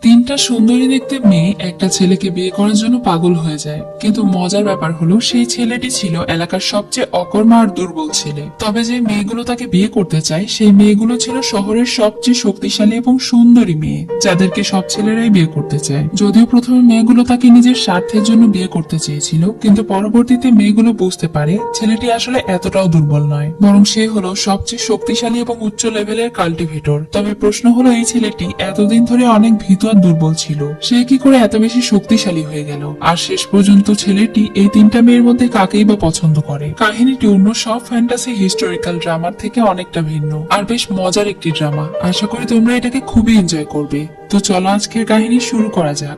তিনটা সুন্দরী দেখতে মেয়ে একটা ছেলেকে বিয়ে করার জন্য পাগল হয়ে যায়, কিন্তু মজার ব্যাপার হলো সেই ছেলেটি ছিল এলাকার সবচেয়ে অকর্মা আর দুর্বল ছেলে। তবে যে মেয়েগুলো তাকে বিয়ে করতে চায় সেই মেয়েগুলো ছিল শহরের সবচেয়ে শক্তিশালী এবং সুন্দরী মেয়ে, যাদেরকে সব ছেলেরাই বিয়ে করতে চায়। যদিও প্রথমে মেয়েগুলো তাকে নিজের স্বার্থের জন্য বিয়ে করতে চেয়েছিল, কিন্তু পরবর্তীতে মেয়েগুলো বুঝতে পারে ছেলেটি আসলে এতটাও দুর্বল নয়, বরং সে হলো সবচেয়ে শক্তিশালী এবং উচ্চ লেভেলের কাল্টিভেটর। তবে প্রশ্ন হলো এই ছেলেটি এতদিন ধরে অনেক ভীতু আর দুর্বল ছিল, সে কি করে এত বেশি শক্তিশালী হয়ে গেল? আর শেষ পর্যন্ত ছেলেটি এই তিনটা মেয়ের মধ্যে কাকেই বা পছন্দ করে? কাহিনীটি অন্য সব ফ্যান্টাসি হিস্টোরিক্যাল ড্রামার থেকে অনেকটা ভিন্ন আর বেশ মজার একটি ড্রামা। আশা করি তোমরা এটাকে খুবই এনজয় করবে। তো চলো আজকের কাহিনী শুরু করা যাক।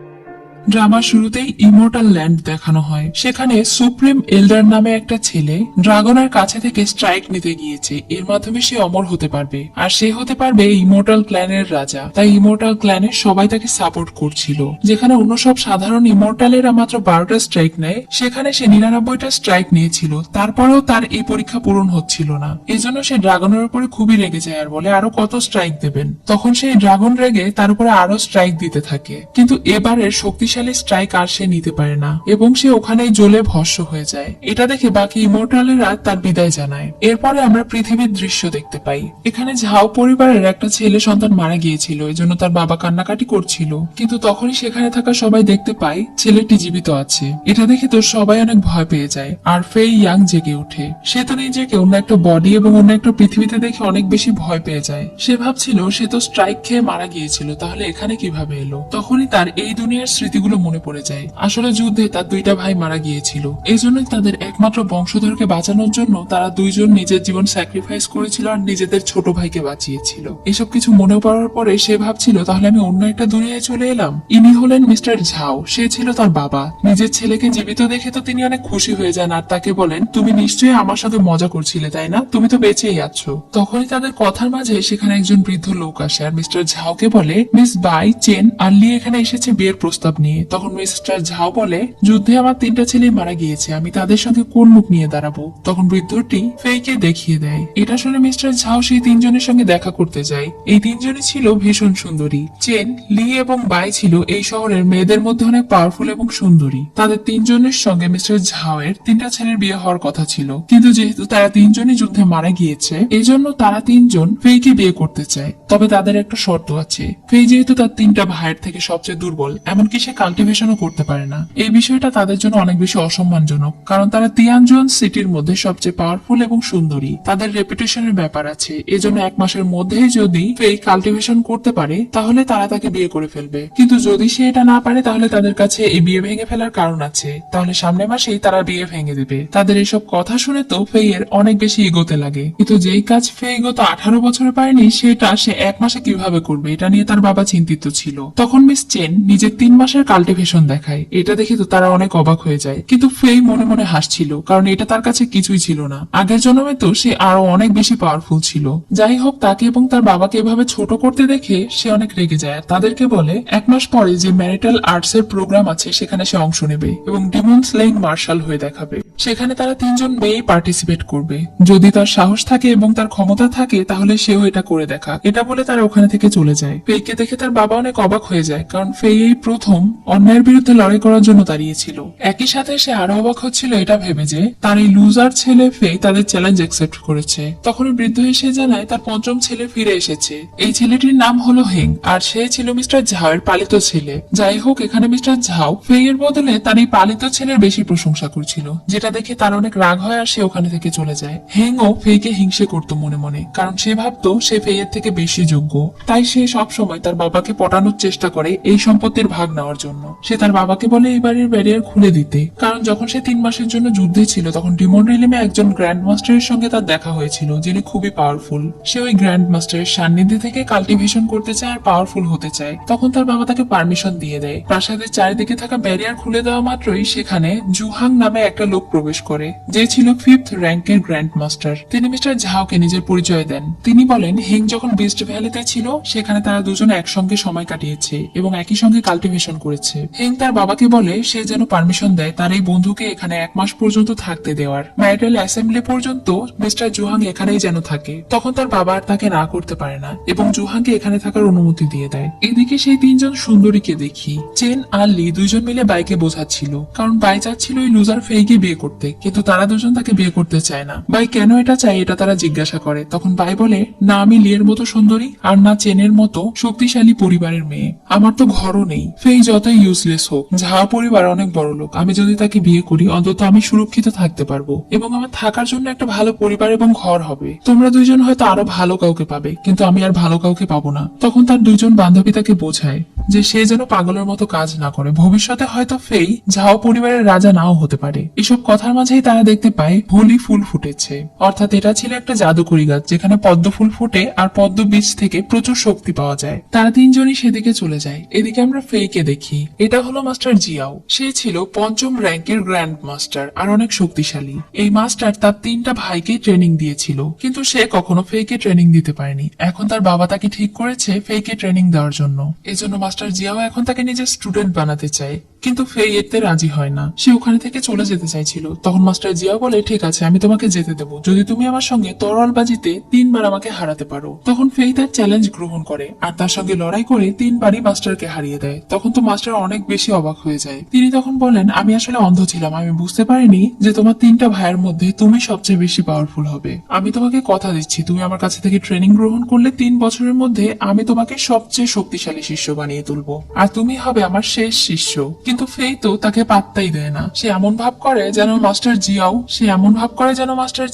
ড্রামার শুরুতেই ইমর্টাল ল্যান্ড দেখানো হয়। সেখানে সুপ্রিম এল্ডার নামে একটা ছেলে ড্রাগনের কাছে থেকে স্ট্রাইক নিতে গিয়েছে। এর মাধ্যমে সে অমর হতে পারবে, আর সে হতে পারবে ইমর্টাল ক্ল্যানের রাজা। তাই ইমর্টাল ক্ল্যানের সবাই তাকে সাপোর্ট করছিল। যেখানে অন্য সব সাধারণ ইমর্টালেরা মাত্র 12টা স্ট্রাইক নেয়, সেখানে সে 99টা স্ট্রাইক নিয়েছিল। তারপরেও তার এই পরীক্ষা পূরণ হচ্ছিল না। এজন্য সে ড্রাগনের উপরে খুবই রেগে যায় আর বলে আরো কত স্ট্রাইক দেবেন। তখন সেই ড্রাগন রেগে তার উপরে আরো স্ট্রাইক দিতে থাকে, কিন্তু এবারের শক্তিশালী স্ট্রাইক আর সে নিতে পারে না এবং সে ওখানেই জ্বলে ভস্ম হয়ে যায়। এটা দেখে বাকি ইমর্টালেরা তার বিদায় জানায়। এরপরে আমরা পৃথিবীর দৃশ্য দেখতে পাই। এখানে ঝাও পরিবারের একটা ছেলে সন্তান মারা গিয়েছিল, এজন্য তার বাবা কান্নাকাটি করছিল। কিন্তু তখনই সেখানে থাকা সবাই দেখতে পায় ছেলেটি জীবিত আছে। এটা দেখে তো সবাই অনেক ভয় পেয়ে যায়, আর ফেই ইয়াং জেগে ওঠে। সে তো নিজেকে অন্য একটা বডি এবং অন্য একটা পৃথিবীতে দেখে অনেক বেশি ভয় পেয়ে যায়। সে ভাবছিল সে তো স্ট্রাইক খেয়ে মারা গিয়েছিল, তাহলে এখানে কিভাবে এলো? তখনই তার এই দুনিয়ার স্মৃতিগুলো মনে পড়ে যায়। আসলে যুদ্ধে তার দুইটা ভাই মারা গিয়েছিল, এই জন্যই তাদের একমাত্র বংশধরকে বাঁচানোর জন্য তারা দুইজন নিজের জীবন স্যাক্রিফাইস করেছিল আর নিজেদের ছোট ভাইকে বাঁচিয়েছিল। এসব কিছু মনে পড়ার পরে সে ভাবছিল তাহলে আমি অন্য একটা দুনিয়ায় চলে এলাম। ইনি হলেন মিস্টার ঝাও, সে ছিল তার বাবা। নিজের ছেলেকে জীবিত দেখে তো তিনি অনেক খুশি হয়ে যান আর তাকে বলেন তুমি নিশ্চয়ই আমার সাথে মজা করছিলে তাই না? তুমি তো বেঁচেই আছো। তখনই তাদের কথার মাঝে সেখানে একজন বৃদ্ধ লোক আসে আর মিস্টার ঝাওকে বলে মিস বাই চেন আর্লি এখানে এসেছে বিয়ের প্রস্তাব নিয়ে। তখন মিস্টার ঝাও বলে যুদ্ধে আমার তিনটা ছেলে মারা গিয়েছে, আমি তাদের সঙ্গে কোন মুখ নিয়ে দাঁড়াবো? তখন বৃদ্ধটি ফেইকে দেখিয়ে দেয়। এটা শুনে মিস্টার ঝাও সেই তিনজনের সঙ্গে দেখা করতে যায়। এই তিনজনই ছিল ভীষণ সুন্দরী। চেন, লি এবং বাই ছিল এই শহরের মেয়েদের মধ্যে অনেক পাওয়ারফুল এবং সুন্দরী। তাদের তিনজনের সঙ্গে মিস্টার ঝাও এর তিনটা ছেলের বিয়ে হওয়ার কথা ছিল, কিন্তু যেহেতু তারা তিনজনই যুদ্ধে মারা গিয়েছে এজন্য তারা তিনজন ফেইকে বিয়ে করতে চায়। তবে তাদের একটা শর্ত আছে। ফেই যেহেতু তার তিনটা ভাইয়ের থেকে সবচেয়ে দুর্বল, এমনকি সে কাল্টিভেশনও করতে পারে না। এই বিষয়টা তাদের জন্য অনেক বেশি অসম্মানজনক, কারণ তারা তিয়ানজুয়ান সিটির মধ্যে সবচেয়ে পাওয়ারফুল এবং সুন্দরী। তাদের রেপুটেশনের ব্যাপার আছে। এজন্য 1 মাসের মধ্যেই যদি ফেই কাল্টিভেশন করতে পারে তাহলে তারা তাকে বিয়ে করে ফেলবে। কিন্তু যদি সে এটা না পারে তাহলে তাদের কাছে এই বিয়ে ভেঙে ফেলার কারণ আছে। তাহলে সামনের মাসেই তারা বিয়ে ভেঙে দেবে। তাদের এসব কথা শুনে তো ফেই এর অনেক বেশি ইগোতে লাগে। কিন্তু যেই কাজ ফেই গত 18 বছরে পারেনি সেটা সে 1 মাসে কিভাবে করবে, এটা নিয়ে তার বাবা চিন্তিত ছিল। তখন মিস চেন নিজের 3 মাসের কাল্টিভেশন দেখায়। এটা দেখে তো তারা অনেক অবাক হয়ে যায়, কিন্তু ফেই মনে মনে হাসছিল, কারণ এটা তার কাছে কিছুই ছিল না। আগের জন্মে তো সে আরো অনেক বেশি পাওয়ারফুল ছিল। যাই হোক, তাকে এবং তার বাবাকে এভাবে ছোট করতে দেখে সে অনেক রেগে যায় আর তাদেরকে বলে 1 মাস পরে যে ম্যারিটাল আর্টস এর প্রোগ্রাম আছে সেখানে সে অংশ নেবে এবং ডিমন স্লেইং মার্শাল হয়ে দেখাবে। সেখানে তারা তিনজন মেয়ে পার্টিসিপেট করবে। যদি তার সাহস থাকে এবং তার ক্ষমতা থাকে তাহলে সেও এটা করে দেখা। এটা বলে তারা ওখানে থেকে চলে যায়। ফেইকে দেখে তার বাবা অনেক অবাক হয়ে যায়, কারণ ফেই এই প্রথম অন্যায়ের বিরুদ্ধে লড়াই করার জন্য দাঁড়িয়েছিল। একই সাথে সে আরো অবাক হচ্ছিল এটা ভেবে যে তার এই লুজার ছেলে ফেই তাদের চ্যালেঞ্জ অ্যাকসেপ্ট করেছে। তখনই বৃদ্ধ এসে জানায় তার পঞ্চম ছেলে ফিরে এসেছে। এই ছেলেটির নাম হলো হেং, আর সে ছিল মিস্টার ঝাও এর পালিত ছেলে। যাই হোক, এখানে মিস্টার ঝাও ফেই এর বদলে তার এই পালিত ছেলের বেশি প্রশংসা করছিল, যেটা দেখে তার অনেক রাগ হয় আর সে ওখানে থেকে চলে যায়। হেং ও ফেইকে হিংসে করতো মনে মনে, কারণ সে ভাবতো সে ফেই এর থেকে বেশি যোগ্য। তাই সে সব সময় তার বাবাকে পটানোর চেষ্টা করে এই সম্পত্তির ভাগ নেওয়ার জন্য। সে তার বাবাকে বলে এই বাড়ির ব্যারিয়ার খুলে দিতে, কারণ যখন সে 3 মাসের জন্য যুদ্ধে ছিল তখন ডিমন রিলিমে একজন গ্র্যান্ড মাস্টারের সঙ্গে তার দেখা হয়েছিল, যিনি খুবই পাওয়ারফুল। সে ওই গ্র্যান্ড মাস্টারের সান্নিধ্যে থেকে কাল্টিভেশন করতে চায় আর পাওয়ারফুল হতে চায়। তখন তার বাবা তাকে পারমিশন দিয়ে দেয়। প্রাসাদের চারিদিকে থাকা ব্যারিয়ার খুলে দেওয়া মাত্রই সেখানে জুহাং নামে একটা লোক প্রবেশ করে, যে ছিল 5th র্যাঙ্কের গ্র্যান্ড মাস্টার। তিনি মিস্টার ঝাওকে নিজের পরিচয় দেন। তিনি বলেন হিং যখন বিস্ট ভ্যালিতে ছিল সেখানে তারা দুজনে একসঙ্গে সময় কাটিয়েছে এবং একই সঙ্গে কাল্টিভেশন করেছে। হিং তার বাবাকে বলে সে যেন পারমিশন দেয় তার এই বন্ধুকে এখানে 1 মাস পর্যন্ত থাকতে দেওয়ার, ম্যারিটাল অ্যাসেম্বলি পর্যন্ত মিস্টার জুহাং এখানেই যেন থাকে। তখন তার বাবা আর তাকে না করতে পারে না এবং জুহাংকে এখানে থাকার অনুমতি দিয়ে দেয়। এদিকে সেই 3 জন সুন্দরীকে দেখি। চেন আর লি দুইজন মিলে বাইকে বোঝাচ্ছিল, কারণ বাই চাচ্ছিল ওই লুজার ফেইকে বিয়ে করতে, কিন্তু তারা দুজন তাকে বিয়ে করতে চায় না। বাই কেন এটা চায় এটা তারা জিজ্ঞাসা করে। তখন বাই বলে, না আমি লিয়ের মতো সুন্দরী আর না চেনের মতো শক্তিশালী পরিবারের মেয়ে, আমার তো ঘরও নেই। ফেই যতই ইউজলেস হোক, ঝাও পরিবার অনেক বড় লোক, আমি যদি তাকে বিয়ে করি অন্তত আমি সুরক্ষিত থাকতে পারবো এবং আমার থাকার জন্য একটা ভালো পরিবার এবং ঘর হবে। তোমরা দুইজন হয়তো আরো ভালো কাউকে পাবে, কিন্তু আমি আর ভালো কাউকে পাবো না। তখন তার 2 জন বান্ধবী তাকে বোঝায় যে সে যেন পাগলের মতো কাজ না করে, ভবিষ্যতে হয়তো ফেই ঝাও পরিবারের রাজা নাও হতে পারে। এসব কথার মাঝেই তারা দেখতে পায় হোলি ফুল ফুটেছে, অর্থাৎ এটা ছিল একটা জাদুকরি গাছ যেখানে পদ্ম ফুল ফুটে আর পদ্ম বীজ থেকে প্রচুর শক্তি পাওয়া যায়। তারা 3 জনই সেদিকে চলে যায়। এদিকে আমরা ফেইকে দেখি। এটা হলো মাস্টার জিয়াও। সে ছিল 5ম র্যাঙ্কের গ্র্যান্ড মাস্টার আর অনেক শক্তিশালী। এই মাস্টার তার 3টা ভাইকে ট্রেনিং দিয়েছিল, কিন্তু সে কখনো ফেইকে ট্রেনিং দিতে পারেনি। এখন তার বাবা তাকে ঠিক করেছে ফেইকে ট্রেনিং দেওয়ার জন্য। এজন্য মাস্টার জিয়াও এখন তাকে নিজের স্টুডেন্ট বানাতে চায়, কিন্তু ফেই এতে রাজি হয় না। সে ওখানে থেকে চলে যেতে চাইছিল। তখন মাস্টার জিয়াও বলে, ঠিক আছে আমি তোমাকে যেতে দেবো যদি তুমি আমার সঙ্গে তরোয়ালবাজিতে 3 বার আমাকে হারাতে পারো। তখন ফেই তার চ্যালেঞ্জ গ্রহণ করে আর তার সঙ্গে লড়াই করে 3 বারই মাস্টারকে হারিয়ে দেয়। তখন তো মাস্টার অনেক বেশি অবাক হয়ে যায়। তিনি তখন বলেন, আমি আসলে অন্ধ ছিলাম, আমি বুঝতে পারিনি যে তোমার 3টা ভাইয়ের মধ্যে তুমি সবচেয়ে বেশি পাওয়ারফুল হবে। আমি তোমাকে কথা দিচ্ছি তুমি আমার কাছে থেকে ট্রেনিং গ্রহণ করলে 3 বছরের মধ্যে আমি তোমাকে সবচেয়ে শক্তিশালী শিষ্য বানিয়ে তুলবো আর তুমি হবে আমার শেষ শিষ্য। কিন্তু ফেই তো তাকে পাত্তাই দেয় না। সে এমন ভাব করে যেন মাস্টার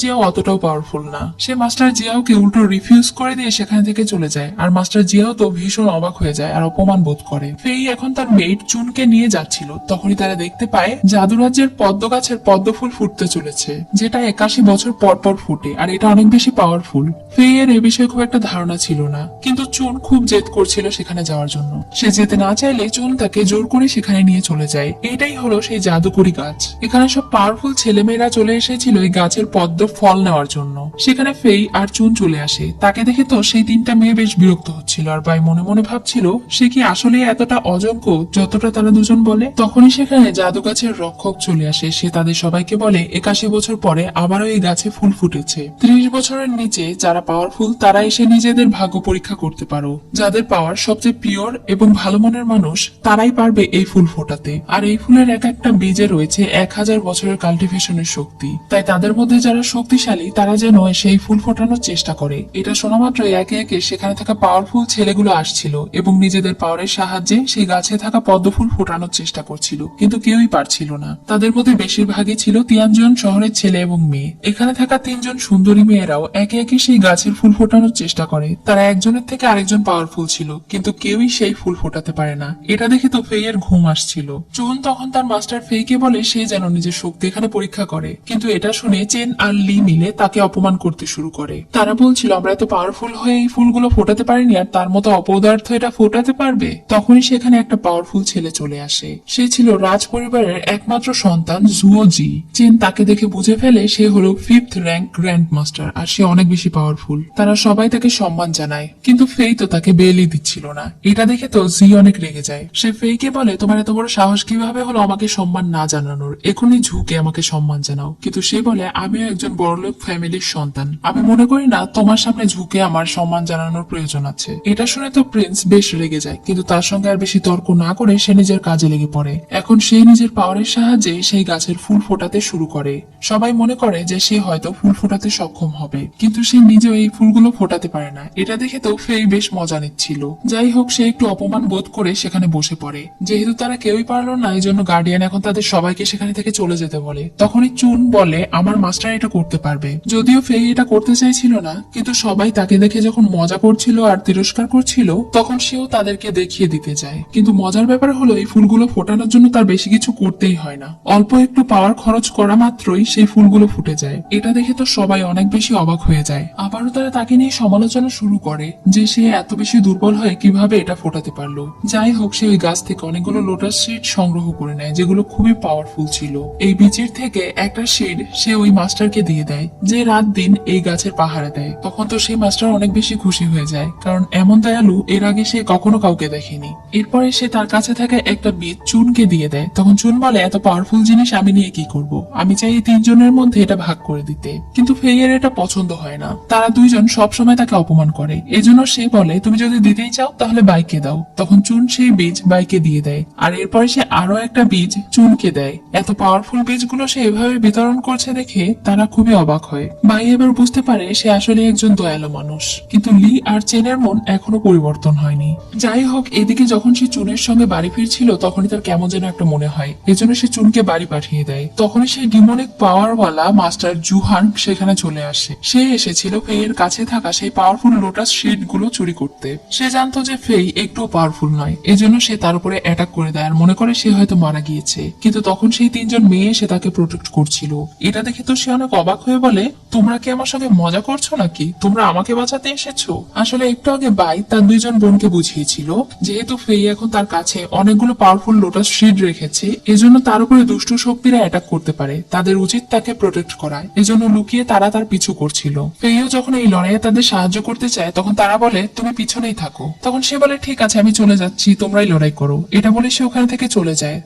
জিয়াও অতটাও পাওয়ারফুল না। সে মাস্টার জিয়াওকে উল্টো রিফিউজ করে দিয়ে সেখান থেকে চলে যায় আর মাস্টার জিয়াও তো ভীষণ অবাক হয়ে যায় আর অপমান বোধ করে। ফেই এখন তার মেয়েট চুনকে নিয়ে যাচ্ছিল, তখনই তারা দেখতে পায় জাদুরাজ্যের পদ্ম গাছের পদ্ম ফুল ফুটতে চলেছে, যেটা 81 বছর পর পর ফুটে আর এটা অনেক বেশি পাওয়ারফুল। ফেই এর এ বিষয়ে খুব একটা ধারণা ছিল না, কিন্তু চুন খুব জেদ করছিল সেখানে যাওয়ার জন্য। সে যেতে না চাইলে চুন তাকে জোর করে সেখানে নিয়ে চলে যায়। এটাই হলো সেই জাদুকরি গাছ। এখানে সব পাওয়ারফুল ছেলেমেয়েরা চলে এসেছিল এই গাছের পদ্ম ফল নেওয়ার জন্য। সেখানে ফেই আর চুন চলে আসে। তাকে দেখে তো সেই 3টা মেয়ে বেশ বিরক্ত হচ্ছিল আর বাই মনে মনে ভাবছিল সে কি আসলে এতটা অযোগ্য যতটা তারা দুজন বলে। তখনই সেখানে জাদু গাছের রক্ষক চলে আসে। সে তাদের সবাইকে বলে 81 বছর পরে আবারও এই গাছে ফুল ফুটেছে। 30 বছরের নিচে যারা পাওয়ারফুল তারা এসে নিজেদের ভাগ্য পরীক্ষা করতে পারো। যাদের পাওয়ার সবচেয়ে পিওর এবং ভালো মনের মানুষ তারাই পারবে এই ফুল ফোটাতে। আর এই ফুলের এক একটা বীজে রয়েছে 1000 বছরের কাল্টিভেশনের শক্তি। তাই তাদের মধ্যে যারা শক্তিশালী তারা যেন সেই ফুল ফোটানোর চেষ্টা করে। এটা শোনা মাত্রই একে একে সেখানে থাকা পাওয়ারফুল ছেলেগুলো আসছিল এবং নিজেদের পাওয়ারের সাহায্যে সেই গাছে থাকা পদ্ম ফুল ফোটানোর চেষ্টা করছিল, কিন্তু কেউই পারছিল না। তাদের মধ্যে বেশিরভাগই ছিল তিয়ানজন শহরের ছেলে এবং মেয়ে। এখানে থাকা 3 জন সুন্দরী মেয়েরাও একে একে সেই গাছের ফুল ফোটানোর চেষ্টা করে। তারা একজনের থেকে আরেকজন পাওয়ারফুল ছিল, কিন্তু কেউই সেই ফুল ফোটাতে পারে না। এটা দেখে তো ফেইয়ের ঘুম আসছিল। চুন তখন তার মাস্টার ফেইকে বলে সে যেন নিজের শক্তি এখানে পরীক্ষা করে, কিন্তু এটা শুনে চেন আর লি মিলে তাকে অপমান করতে শুরু করে। তারা বলছিল আমরা এত পাওয়ারফুল হয়ে এই ফুলগুলো ফোটাতে পারিনি আর তার মতো অপদার্থ এটা ফোটাতে পারবে। তখনই সেখানে একটা পাওয়ারফুল ছেলে চলে আসে। সে ছিল রাজ পরিবারের একমাত্র সন্তান জুওজি। চেন তাকে দেখে বুঝে ফেলে সে হলো 5th র্যাঙ্ক গ্র্যান্ড মাস্টার আর সে অনেক বেশি পাওয়ারফুল। তারা সবাই তাকে সম্মান জানায়, কিন্তু ফেই তো তাকে বেলই দিচ্ছিল না। এটা দেখে তো জি অনেক রেগে যায়। সে ফেইকে বলে তোমার এত বড় সাহস কিভাবে হলো আমাকে সম্মান না জানানোর, এখনই ঝুঁকে আমাকে সম্মান জানাও। কিন্তু সে বলে আমিও একজন বড়লোক ফ্যামিলির সন্তান, আমি মনে করি না তোমার সামনে ঝুঁকে আমার সম্মান জানানোর প্রয়োজন আছে। এটা শুনে তো প্রিন্স বেশ রেগে যায়, কিন্তু তার সঙ্গে আর বেশি তর্ক না করে সে নিজের কাজে লেগে পড়ে। এখন সে নিজের পাওয়ারের সাহায্যে সেই গাছের ফুল ফোটাতে শুরু করে। সবাই মনে করে যে সে হয়তো ফুল ফোটাতে সক্ষম হবে, কিন্তু সে নিজেও এই ফুলগুলো ফোটাতে পারে না। এটা দেখে তো ফেই বেশ মজা নিচ্ছিল। যাই হোক, সে একটু অপমান বোধ করে সেখানে বসে পড়ে। যেহেতু তারা কেউই পারলো না, এই জন্য গার্ডিয়ান এখন তাদের সবাইকে সেখানে থেকে চলে যেতে বলে। তখনই চুন বলে আমার মাস্টার এটা করতে পারবে। যদিও ফেই এটা করতে চাইছিল না, কিন্তু সবাই তাকে দেখে যখন মজা করছিল আর তিরস্কার করছিল তখন সেও তাদেরকে দেখিয়ে দিতে যায়। কিন্তু মজার ব্যাপার হলো এই ফুলগুলো ফোটানোর জন্য তার বেশি কিছু করতেই হয় না। অল্প একটু পাওয়ার খরচ করা মাত্রই সেই ফুলগুলো ফুটে যায়। এটা দেখে তো সবাই অনেক বেশি অবাক হয়ে যায়। আবারও তারা তাকে নিয়ে সমালোচনা শুরু করে যে সে এত বেশি দুর্বল হয়ে কিভাবে এটা ফোটাতে পারলো। যাই হোক, সে ওই গাছ থেকে অনেকগুলো লোটাস শিট সংগ্রহ করে নেয় যেগুলো খুবই পাওয়ারফুল ছিল। এই বীজের থেকে একটা শিট সে ওই মাস্টারকে দিয়ে দেয় যে রাত দিন এই গাছের পাহারা দেয়। তখন তো সেই মাস্টার অনেক বেশি খুশি হয়ে যায়, কারণ এমন দয়ালু এর আগে সে কখনো কাউকে দেখেনি। এরপরে সে তার কাছে থাকা একটা বীজ চুনকে দিয়ে দেয়। তখন চুন বলে, এত পাওয়ারফুল জিনিস আমি নিয়ে কি করব, আমি চাই এই তিনজনের মধ্যে এটা ভাগ করে দিতে। কিন্তু ফেইয়ের এটা পছন্দ হয় না, তারা দুইজন সবসময় তাকে অপমান করে। এজন্য সে বলে, তুমি যদি দিতেই চাও তাহলে বাইকে দাও। তখন চুন সেই বীজ বাইকে দিয়ে দেয়, আর এরপরে সে আরো একটা বীজ চুনকে দেয়। এত পাওয়ারফুল বীজগুলো সে এভাবে বিতরণ করছে দেখে তারা খুবই অবাক হয়। বাই এবার বুঝতে পারে সে আসলে একজন দয়ালু মানুষ, কিন্তু লি আর চেনের মন এখনো পরিবর্তন হয়নি। যাই হোক, এদিকে যখন সে চুনের সঙ্গে বাড়ি ফিরছিল তখনই তার কেমন যেন একটা মনে হয়, এজন্য সে চুনকে বাড়ি পাঠিয়ে দেয়। তখনই সেই ডিমনিক পাওয়ারওয়ালা মাস্টার জুহান সেখানে চলে আসে। সে এসেছিল ফেইয়ের কাছে থাকা সেই পাওয়ারফুল লোটাস শিট গুলো চুরি করতে। সে জানতো যে ফেই একটু পাওয়ারফুল নয়, এজন্য সে তার উপরে অ্যাটাক করে দেয় আর মনে করে সে হয়তো মারা গিয়েছে। কিন্তু তখন সেই তিনজন মেয়ে এসে তাকে প্রোটেক্ট করছিল। এটা দেখে তো সে অনেক অবাক হয়ে বলে, তোমরা কি আমার সঙ্গে মজা করছো নাকি? তোমরা আমাকে বাঁচাতে এসেছো? আসলে একটু আগে বাই তার দুইজন বোনকে বুঝিয়েছিল যেহেতু ফেই এখন তার কাছে অনেকগুলো পাওয়ারফুল লোটাস শিট রেখেছে, এজন্য তার উপরে দুষ্ট শক্তিরা অ্যাটাক করতে পারে, তাদের উচিত তাকে প্রোটেক্ট করা। এজন্য লুকিয়ে তারা তার পিছু করছিল। ফেইও যখন এই লড়াইয়ে তাদের সাহায্য করতে চায় তখন তারা বলে, তুমি পিছনেই থাকো। তখন সে বলে, ঠিক আছে আমি চলে যাচ্ছি, তোমরাই লড়াই করো। এটা বলে সে ওখান থেকে চলে যায়।